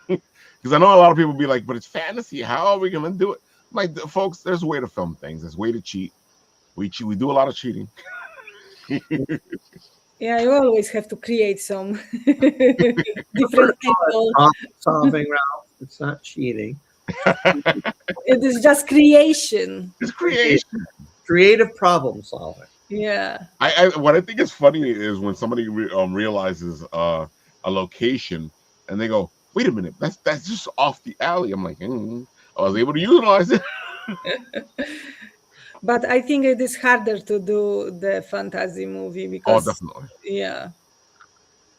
Because I know a lot of people be like, but it's fantasy. How are we going to do it? I'm like, folks, there's a way to film things. There's a way to cheat. We do a lot of cheating. Yeah, you always have to create some different people. Solving, Ralph. It's not cheating. It is just creation. It's creation. Creative problem solving. Yeah. What I think is funny is when somebody realizes a location and they go, wait a minute, that's just off the alley. I'm like, I was able to utilize it. But I think it is harder to do the fantasy movie because definitely. Yeah.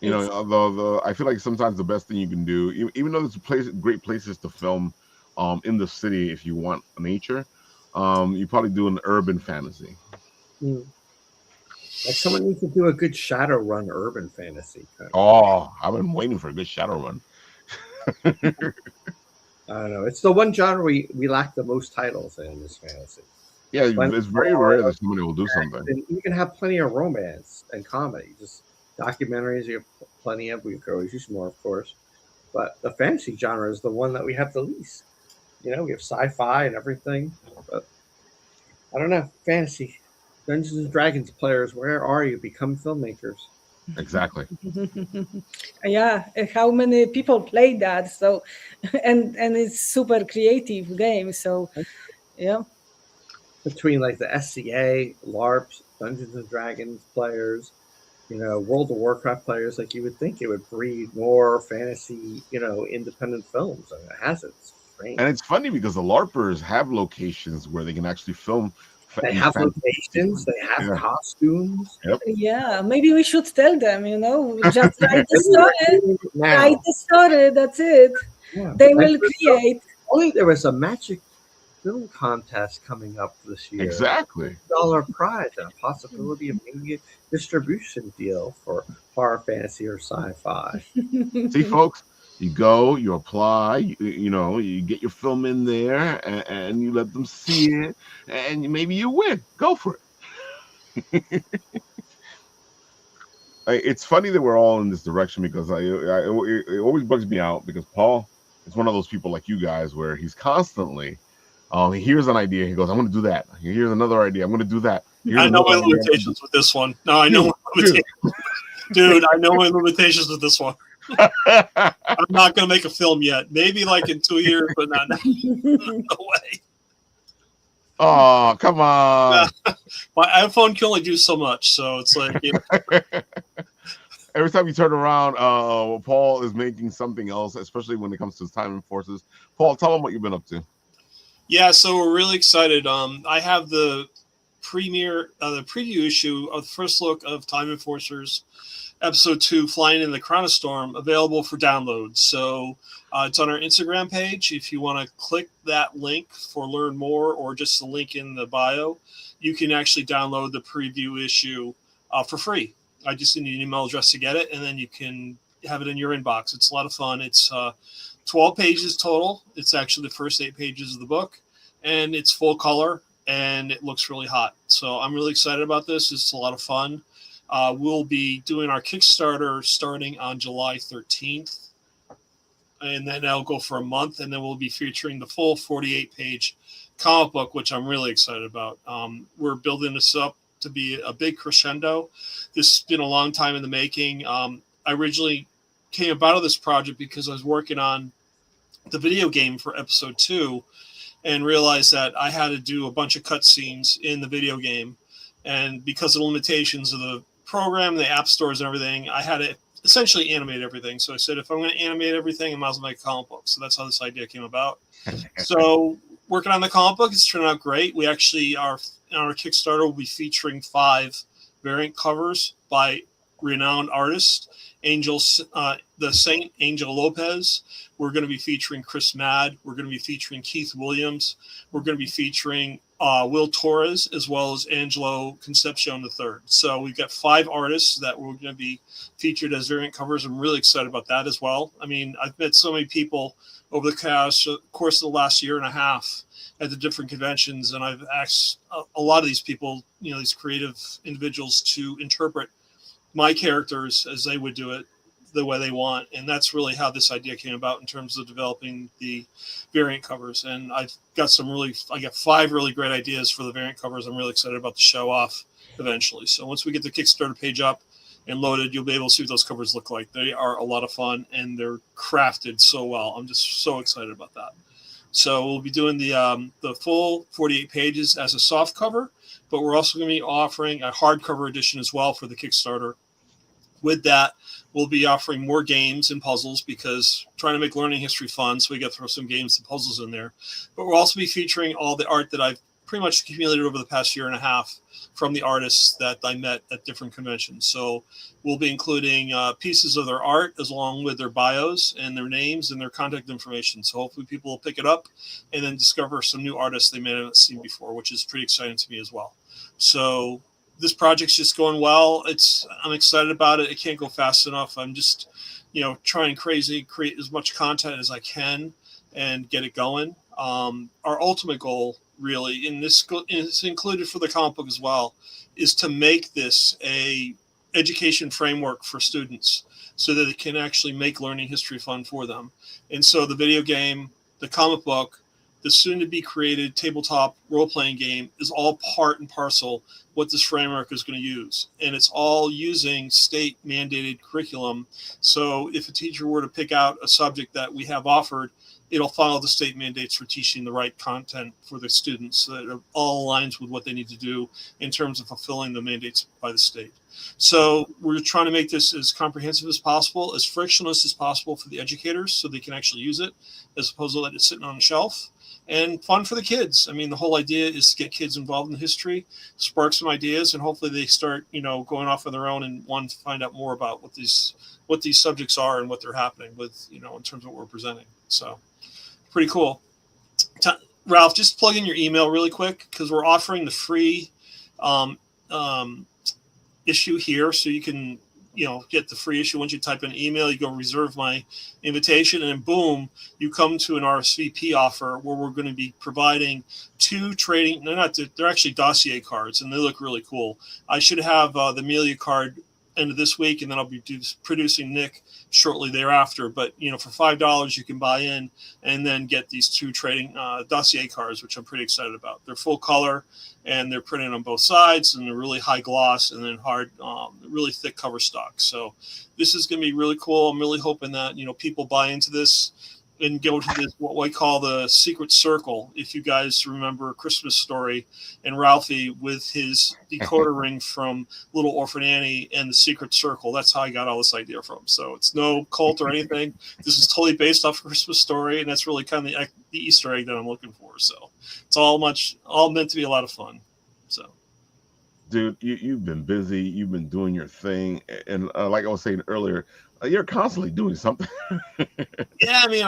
I feel like sometimes the best thing you can do, even though there's great places to film in the city if you want nature, you probably do an urban fantasy. Like someone needs to do a good Shadowrun urban fantasy. I've been waiting for a good Shadowrun. I don't know. It's the one genre we lack the most titles in this fantasy. Yeah, it's very rare that somebody will do something. And you can have plenty of romance and comedy. Just documentaries, you have plenty of. We could always use more, of course. But the fantasy genre is the one that we have the least. We have sci-fi and everything. But I don't know. Fantasy. Dungeons and Dragons players, where are you? Become filmmakers. Exactly. Yeah, how many people play that? So, and it's super creative game. So, yeah. Between like the SCA, LARPs, Dungeons and Dragons players, World of Warcraft players, like you would think it would breed more fantasy, independent films, and it hasn't. It's strange. And it's funny because the LARPers have locations where they can actually film. They have locations. They have costumes. Yep. Yeah, maybe we should tell them. Just write the story. Write the story. That's it. Yeah. They will create. Only there was a magic film contest coming up this year. Exactly. $1 prize and a possibility of maybe a distribution deal for horror, fantasy, or sci-fi. See, folks, you go, you apply, you get your film in there, and you let them see it, and maybe you win. Go for it. It's funny that we're all in this direction because it always bugs me out because Paul is one of those people like you guys where he's constantly, he hears an idea, he goes, "I'm going to do that." He hears another idea, "I'm going to do that." I know my limitations with this one. No, I know my limitations. Dude, I know my limitations with this one. I'm not going to make a film yet. Maybe like in 2 years, but not now. No way. Oh, come on. My iPhone can only do so much, so it's like... Every time you turn around, Paul is making something else, especially when it comes to his time and forces. Paul, tell them what you've been up to. Yeah, so we're really excited. I have the preview issue of the first look of Time Enforcers episode 2, Flying in the Crown of Storm, available for download. So it's on our Instagram page. If you want to click that link for learn more, or just the link in the bio, you can actually download the preview issue for free. I just need an email address to get it, and then you can have it in your inbox. It's a lot of fun. It's 12 pages total. It's actually the first 8 pages of the book, and it's full color, and it looks really hot. So I'm really excited about this. It's a lot of fun. We'll be doing our Kickstarter starting on July 13th, and then that'll go for a month, and then we'll be featuring the full 48-page comic book, which I'm really excited about. We're building this up to be a big crescendo. This has been a long time in the making. I originally came about of this project because I was working on the video game for episode 2 and realized that I had to do a bunch of cutscenes in the video game. And because of the limitations of the program, the app stores and everything, I had to essentially animate everything. So I said, if I'm going to animate everything, I might as well make a comic book. So that's how this idea came about. So working on the comic book, it's turned out great. We actually are, in our Kickstarter, will be featuring 5 variant covers by renowned artists. The Saint Angel Lopez. We're going to be featuring Chris Madd. We're going to be featuring Keith Williams. We're going to be featuring Will Torres, as well as Angelo Concepcion III. So we've got 5 artists that we're going to be featured as variant covers. I'm really excited about that as well. I mean, I've met so many people over the course of the last year and a half at the different conventions, and I've asked a lot of these people, these creative individuals, to interpret my characters as they would do it the way they want. And that's really how this idea came about in terms of developing the variant covers. And I got 5 really great ideas for the variant covers. I'm really excited about the show off eventually. So once we get the Kickstarter page up and loaded, you'll be able to see what those covers look like. They are a lot of fun, and they're crafted so well. I'm just so excited about that. So we'll be doing the full 48 pages as a soft cover, but we're also going to be offering a hardcover edition as well for the Kickstarter. With that, we'll be offering more games and puzzles, because trying to make learning history fun, so we got to throw some games and puzzles in there. But we'll also be featuring all the art that I've pretty much accumulated over the past year and a half from the artists that I met at different conventions. So we'll be including pieces of their art along with their bios and their names and their contact information. So hopefully people will pick it up and then discover some new artists they may not have seen before, which is pretty exciting to me as well. So this project's just going well. I'm excited about it. It can't go fast enough. I'm just, trying crazy, create as much content as I can and get it going. Our ultimate goal, really, and this is included for the comic book as well, is to make this a education framework for students so that it can actually make learning history fun for them. And so the video game, the comic book, the soon-to-be created tabletop role-playing game is all part and parcel what this framework is going to use. And it's all using state-mandated curriculum. So if a teacher were to pick out a subject that we have offered, it'll follow the state mandates for teaching the right content for the students, so that it all aligns with what they need to do in terms of fulfilling the mandates by the state. So we're trying to make this as comprehensive as possible, as frictionless as possible for the educators, so they can actually use it, as opposed to let it sitting on a shelf. And fun for the kids. I mean, the whole idea is to get kids involved in history, spark some ideas, and hopefully they start, going off on their own and want to find out more about what these subjects are and what they're happening with, in terms of what we're presenting. So pretty cool. Ralph, just plug in your email really quick, because we're offering the free issue here, so you can get the free issue. Once you type in an email, you go reserve my invitation, and then boom, you come to an RSVP offer where we're going to be providing 2 trading. They're actually dossier cards, and they look really cool. I should have the Amelia card end of this week, and then I'll be producing Nick shortly thereafter. But for $5 you can buy in and then get these 2 trading dossier cards, which I'm pretty excited about. They're full color and they're printed on both sides, and they're really high gloss and then hard, really thick cover stock. So this is going to be really cool. I'm really hoping that people buy into this and go to this, what we call the secret circle. If you guys remember A Christmas Story and Ralphie with his decoder ring from Little Orphan Annie and the secret circle, that's how I got all this idea from. So it's no cult or anything. This is totally based off A Christmas Story, and that's really kind of the Easter egg that I'm looking for. So it's all meant to be a lot of fun. So, dude, you've been busy. You've been doing your thing, and like I was saying earlier, you're constantly doing something. Yeah, I mean,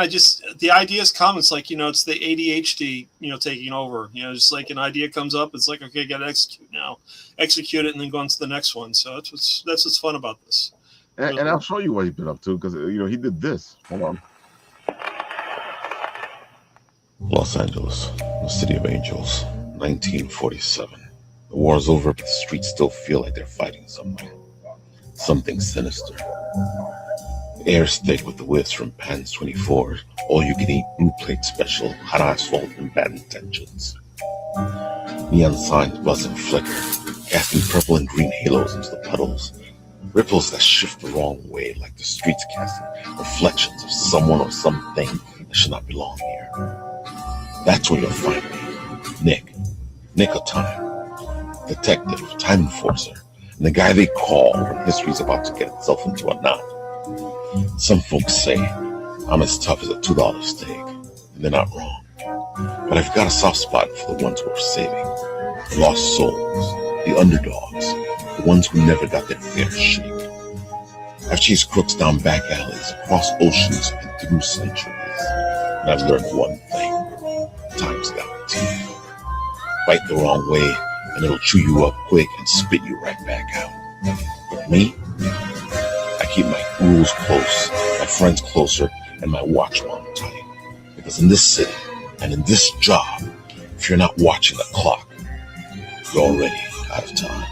the ideas come. It's like, it's the ADHD, taking over. Just like an idea comes up, it's like, okay, got to execute it, and then go on to the next one. So that's what's fun about this. And I'll show you what he's been up to, because he did this. Hold on. Los Angeles, the city of angels, 1947. The war's over, but the streets still feel like they're fighting somewhere. Something sinister. The air's thick with the whiffs from Pan's 24, all-you-can-eat blue plate special, hot asphalt, and bad intentions. Neon signs buzz and flicker, casting purple and green halos into the puddles. Ripples that shift the wrong way, like the streets casting reflections of someone or something that should not belong here. That's where you'll find me, Nick of Time, detective, time enforcer, and the guy they call when history's about to get itself into a knot. Some folks say I'm as tough as a $2 steak, and they're not wrong. But I've got a soft spot for the ones worth saving, the lost souls, the underdogs, the ones who never got their fair shake. I've chased crooks down back alleys, across oceans, and through centuries, and I've learned one thing: time's got teeth. Bite the wrong way, and it'll chew you up quick and spit you right back out. But me, I keep my rules close, my friends closer, and my watch on tight. Because in this city and in this job, if you're not watching the clock, you're already out of time.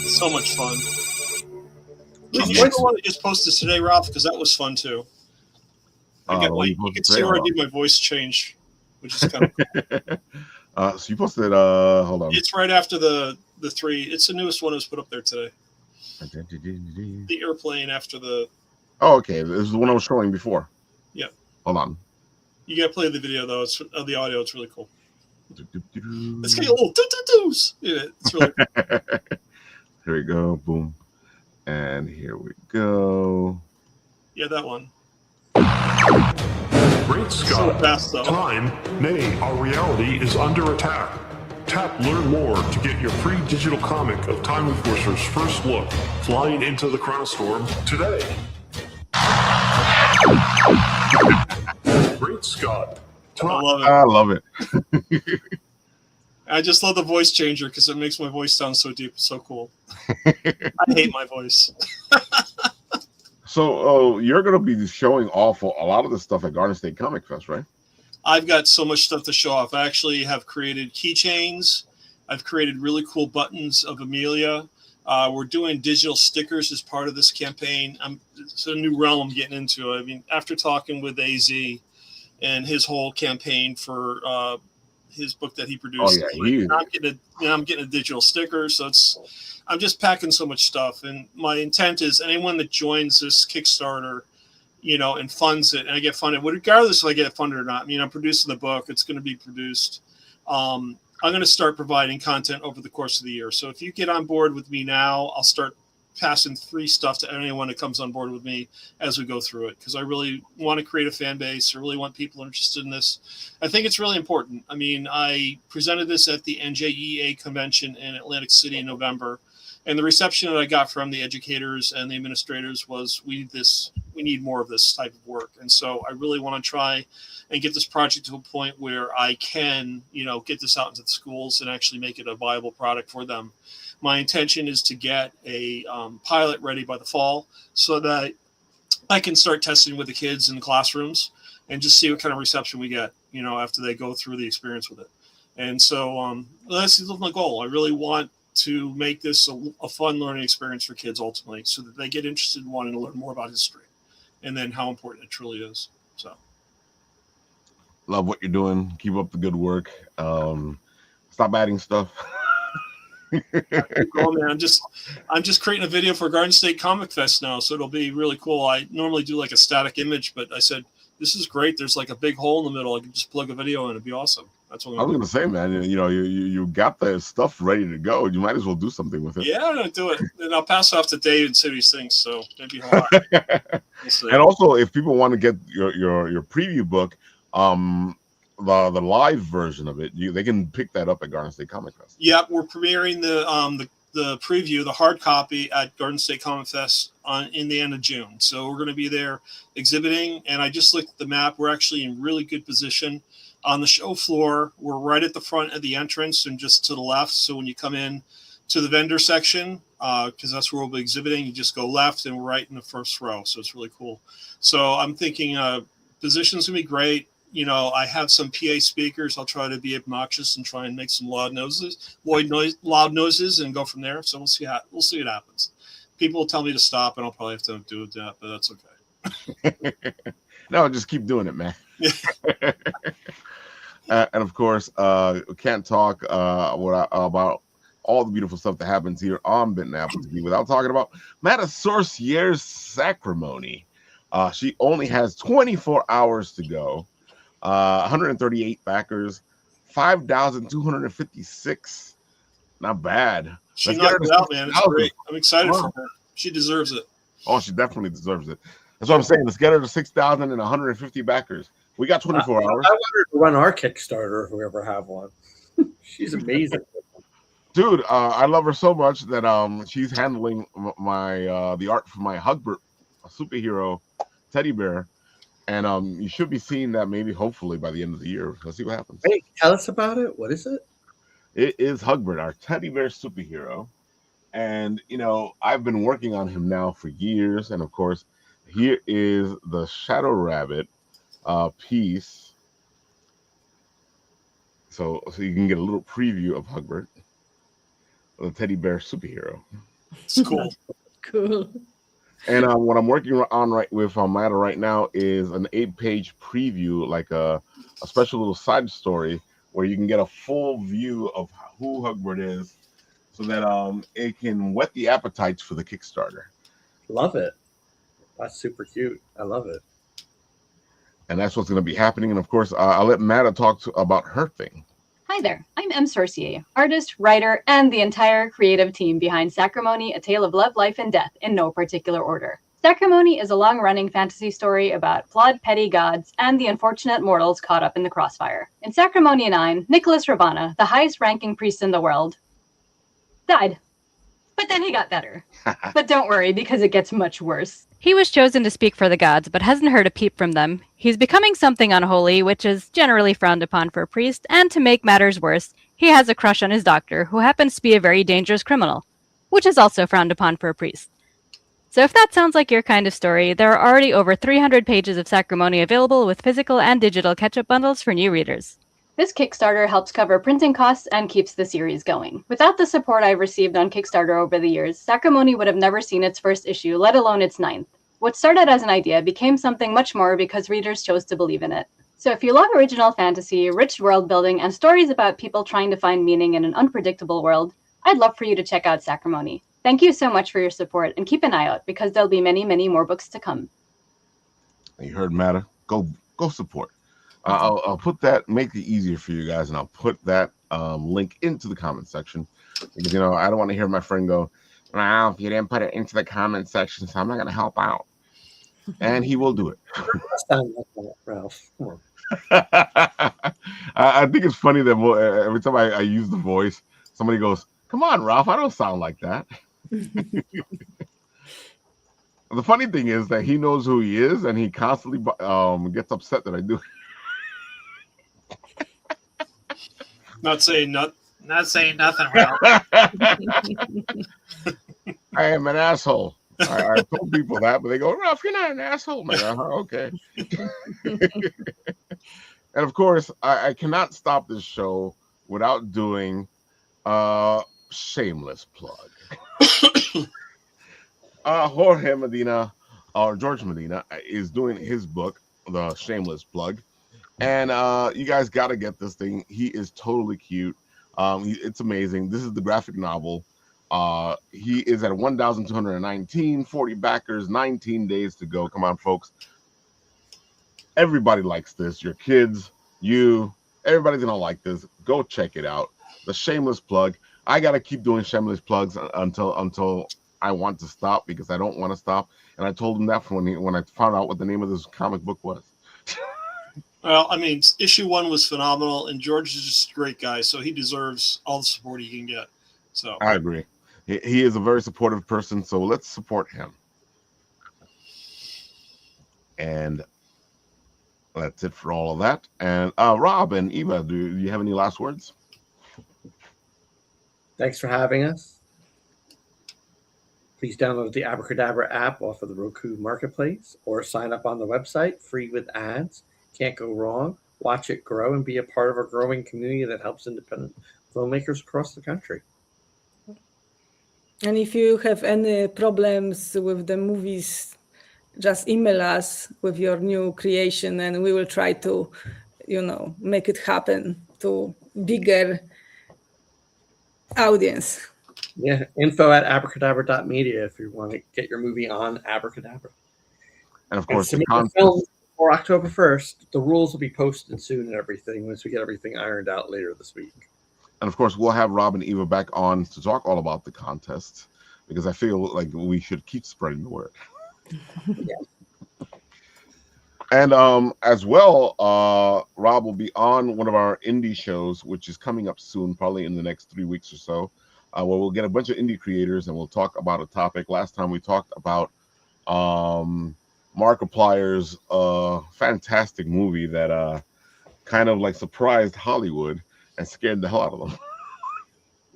So much fun. You're the one that just posted today, Ralph, because that was fun too. You can see where I did my voice change, which is kind of cool. So you posted, hold on. It's right after the 3. It's the newest one that was put up there today. The airplane after the... Oh, okay. This is the one I was showing before. Yeah. Hold on. You got to play the video, though. It's the audio. It's really cool. It's getting a little doo-doo-doos. Yeah, it's really cool. Here we go. Boom. And here we go. Yeah, that one. Great Scott. So fast, though. Time, nay, our reality is under attack. Tap Learn More to get your free digital comic of Time Enforcer's first look, Flying into the Chronostorm, today. Great Scott. I love it. I just love the voice changer because it makes my voice sound so deep. It's so cool. I hate my voice. So you're going to be showing off a lot of the stuff at Garden State Comic Fest, right? I've got so much stuff to show off. I actually have created keychains. I've created really cool buttons of Amelia. We're doing digital stickers as part of this campaign. It's a new realm I'm getting into. I mean, after talking with AZ and his whole campaign for his book that he produced, I'm getting a digital sticker. So I'm just packing so much stuff. And my intent is anyone that joins this Kickstarter, and funds it, and I get funded, regardless if I get funded or not. I mean, I'm producing the book. It's going to be produced. I'm going to start providing content over the course of the year. So if you get on board with me now, I'll start passing free stuff to anyone that comes on board with me as we go through it, because I really want to create a fan base. I really want people interested in this. I think it's really important. I mean, I presented this at the NJEA convention in Atlantic City in November, and the reception that I got from the educators and the administrators was, we need more of this type of work. And so I really want to try and get this project to a point where I can, get this out into the schools and actually make it a viable product for them. My intention is to get a pilot ready by the fall so that I can start testing with the kids in the classrooms and just see what kind of reception we get, after they go through the experience with it. And so that's my goal. I really want to make this a fun learning experience for kids ultimately, so that they get interested in wanting to learn more about history and then how important it truly is. So Love what you're doing. Keep up the good work. Stop adding stuff. Oh man, I'm just creating a video for Garden State Comic Fest now, so it'll be really cool. I normally do like a static image, but I said this is great. There's like a big hole in the middle. I can just plug a video in. It'd be awesome. That's what I was gonna say, man. You know, you got the stuff ready to go. You might as well do something with it. Yeah, I'm gonna do it, and I'll pass it off to Dave and see what he thinks. So maybe he'll. We'll see. And also, if people want to get your preview book, the live version of it, they can pick that up at Garden State Comic Fest. Yeah, we're premiering the preview, the hard copy, at Garden State Comic Fest in the end of June. So we're going to be there exhibiting. And I just looked at the map. We're actually in really good position on the show floor. We're right at the front of the entrance and just to the left. So when you come in to the vendor section, because that's where we'll be exhibiting, you just go left and we're right in the first row. So it's really cool. So I'm thinking position's going to be great. You know, I have some PA speakers. I'll try to be obnoxious and try and make some loud noises and go from there. So we'll see what happens. People will tell me to stop and I'll probably have to do that, but that's okay. No, just keep doing it, man. And of course, we can't talk about all the beautiful stuff that happens here on Bitten Apple TV without talking about Madame Sorcier's Sacrimony. She only has 24 hours to go. 138 backers, 5,256. Not bad. She knocked it out, man. It's great. I'm excited for her. She deserves it. Oh, she definitely deserves it. That's what I'm saying. Let's get her to 6,150 backers. We got 24 hours. I want her to run our Kickstarter if we ever have one. She's amazing. Dude, I love her so much that she's handling my the art for my Hugbert superhero teddy bear. And you should be seeing that maybe hopefully by the end of the year. Let's see what happens. Hey, tell us about it. What is it? It is Hugbert, our teddy bear superhero. And, you know, I've been working on him now for years. And, of course, here is the Shadow Rabbit piece. So you can get a little preview of Hugbert, the teddy bear superhero. It's cool. Cool. And what I'm working on with Mata right now is an 8-page preview, like a special little side story where you can get a full view of who Hugbert is, so that it can whet the appetites for the Kickstarter. Love it. That's super cute. I love it. And that's what's going to be happening. And of course, I'll let Mata talk about her thing. Hi there, I'm M. Sorcier, artist, writer, and the entire creative team behind Sacrimony, A Tale of Love, Life, and Death in no particular order. Sacrimony is a long-running fantasy story about flawed petty gods and the unfortunate mortals caught up in the crossfire. In Sacrimony 9, Nicholas Ravana, the highest-ranking priest in the world, died. But then he got better. But don't worry, because it gets much worse. He was chosen to speak for the gods, but hasn't heard a peep from them. He's becoming something unholy, which is generally frowned upon for a priest, and to make matters worse, he has a crush on his doctor, who happens to be a very dangerous criminal, which is also frowned upon for a priest. So if that sounds like your kind of story, there are already over 300 pages of Sacrimony available with physical and digital catch-up bundles for new readers. This Kickstarter helps cover printing costs and keeps the series going. Without the support I've received on Kickstarter over the years, Sacrimony would have never seen its first issue, let alone its 9th. What started as an idea became something much more because readers chose to believe in it. So if you love original fantasy, rich world building, and stories about people trying to find meaning in an unpredictable world, I'd love for you to check out Sacrimony. Thank you so much for your support, and keep an eye out because there'll be many, many more books to come. You heard Mata. Go support. I'll put that, make it easier for you guys, and I'll put that link into the comment section, because, you know, I don't want to hear my friend go, well, if you didn't put it into the comment section, so I'm not going to help out. And he will do it. Ralph. I think it's funny that every time I use the voice, somebody goes, come on, Ralph, I don't sound like that. The funny thing is that he knows who he is, and he constantly gets upset that I do. Not saying nothing, Ralph. I am an asshole. I told people that, but they go, Ralph, you're not an asshole, man. Okay. And of course, I cannot stop this show without doing shameless plug. Jorge Medina, or George Medina, is doing his book, The Shameless Plug. And you guys got to get this thing. He is totally cute. It's amazing. This is the graphic novel. He is at 1,219, 40 backers, 19 days to go. Come on, folks. Everybody likes this. Your kids, you, everybody's going to like this. Go check it out. The Shameless Plug. I got to keep doing shameless plugs until I want to stop, because I don't want to stop. And I told him that when I found out what the name of this comic book was. Well, I mean, issue 1 was phenomenal, and George is just a great guy, so he deserves all the support he can get. So I agree. He is a very supportive person, so let's support him. And that's it for all of that. And Rob and Eva, do you have any last words? Thanks for having us. Please download the Abracadabra app off of the Roku Marketplace, or sign up on the website, free with ads. Can't go wrong. Watch it grow and be a part of a growing community that helps independent filmmakers across the country. And if you have any problems with the movies, just email us with your new creation, and we will try to, make it happen to bigger audience. Yeah, info@abracadabra.media if you want to get your movie on Abracadabra. And of course, the film for October 1st. The rules will be posted soon and everything once we get everything ironed out later this week. And of course, we'll have Rob and Eva back on to talk all about the contest, because I feel like we should keep spreading the word. Yeah. And as well, Rob will be on one of our indie shows, which is coming up soon, probably in the next 3 weeks or so, where we'll get a bunch of indie creators and we'll talk about a topic. Last time we talked about Markiplier's fantastic movie that kind of like surprised Hollywood and scared the hell out of them.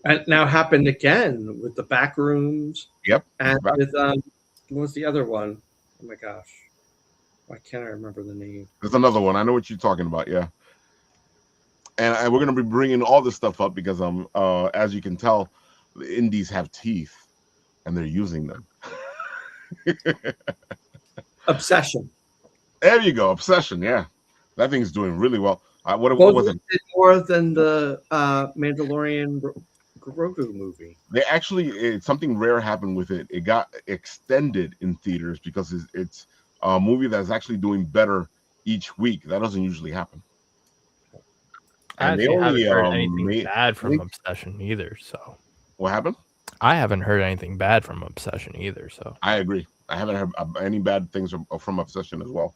And now happened again with the back rooms. Yep. And with what was the other one? Oh my gosh. Why can't I remember the name? There's another one. I know what you're talking about, yeah. And we're going to be bringing all this stuff up because as you can tell, the indies have teeth and they're using them. Obsession. There you go. Obsession, yeah. That thing's doing really well. What was it? More than the Mandalorian Grogu movie. They actually, something rare happened with it. It got extended in theaters because it's a movie that's actually doing better each week. That doesn't usually happen. And they only haven't heard anything bad from Obsession either. So what happened? I haven't heard anything bad from Obsession either. So I agree. I haven't heard any bad things from Obsession as well.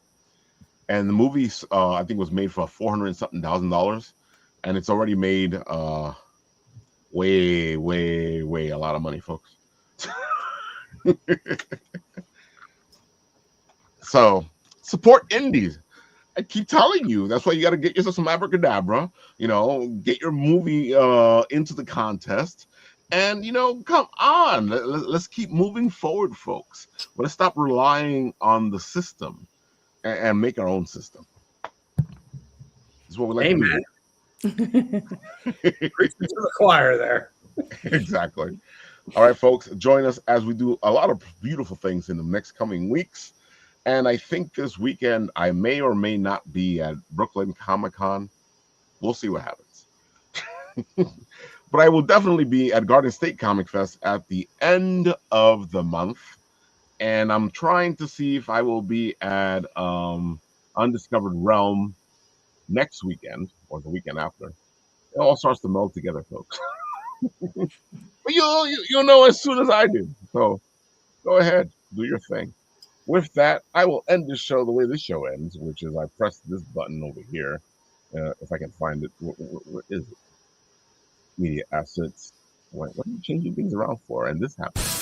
And the movie, I think, was made for $400-something thousand, and it's already made way a lot of money, folks. So support indies. I keep telling you, that's why you got to get yourself some Abracadabra. Get your movie into the contest, and come on, let's keep moving forward, folks. Let's stop relying on the system and make our own system. That's what we like Amen. to do. Preaching to the choir there. Exactly. All right, folks, join us as we do a lot of beautiful things in the next coming weeks. And I think this weekend I may or may not be at Brooklyn Comic-Con. We'll see what happens. But I will definitely be at Garden State Comic Fest at the end of the month. And I'm trying to see if I will be at Undiscovered Realm next weekend or the weekend after. It all starts to meld together, folks. But you'll know as soon as I do. So go ahead, do your thing. With that, I will end this show the way this show ends, which is I press this button over here. If I can find it. What is it? Media assets. What are you changing things around for? And this happens.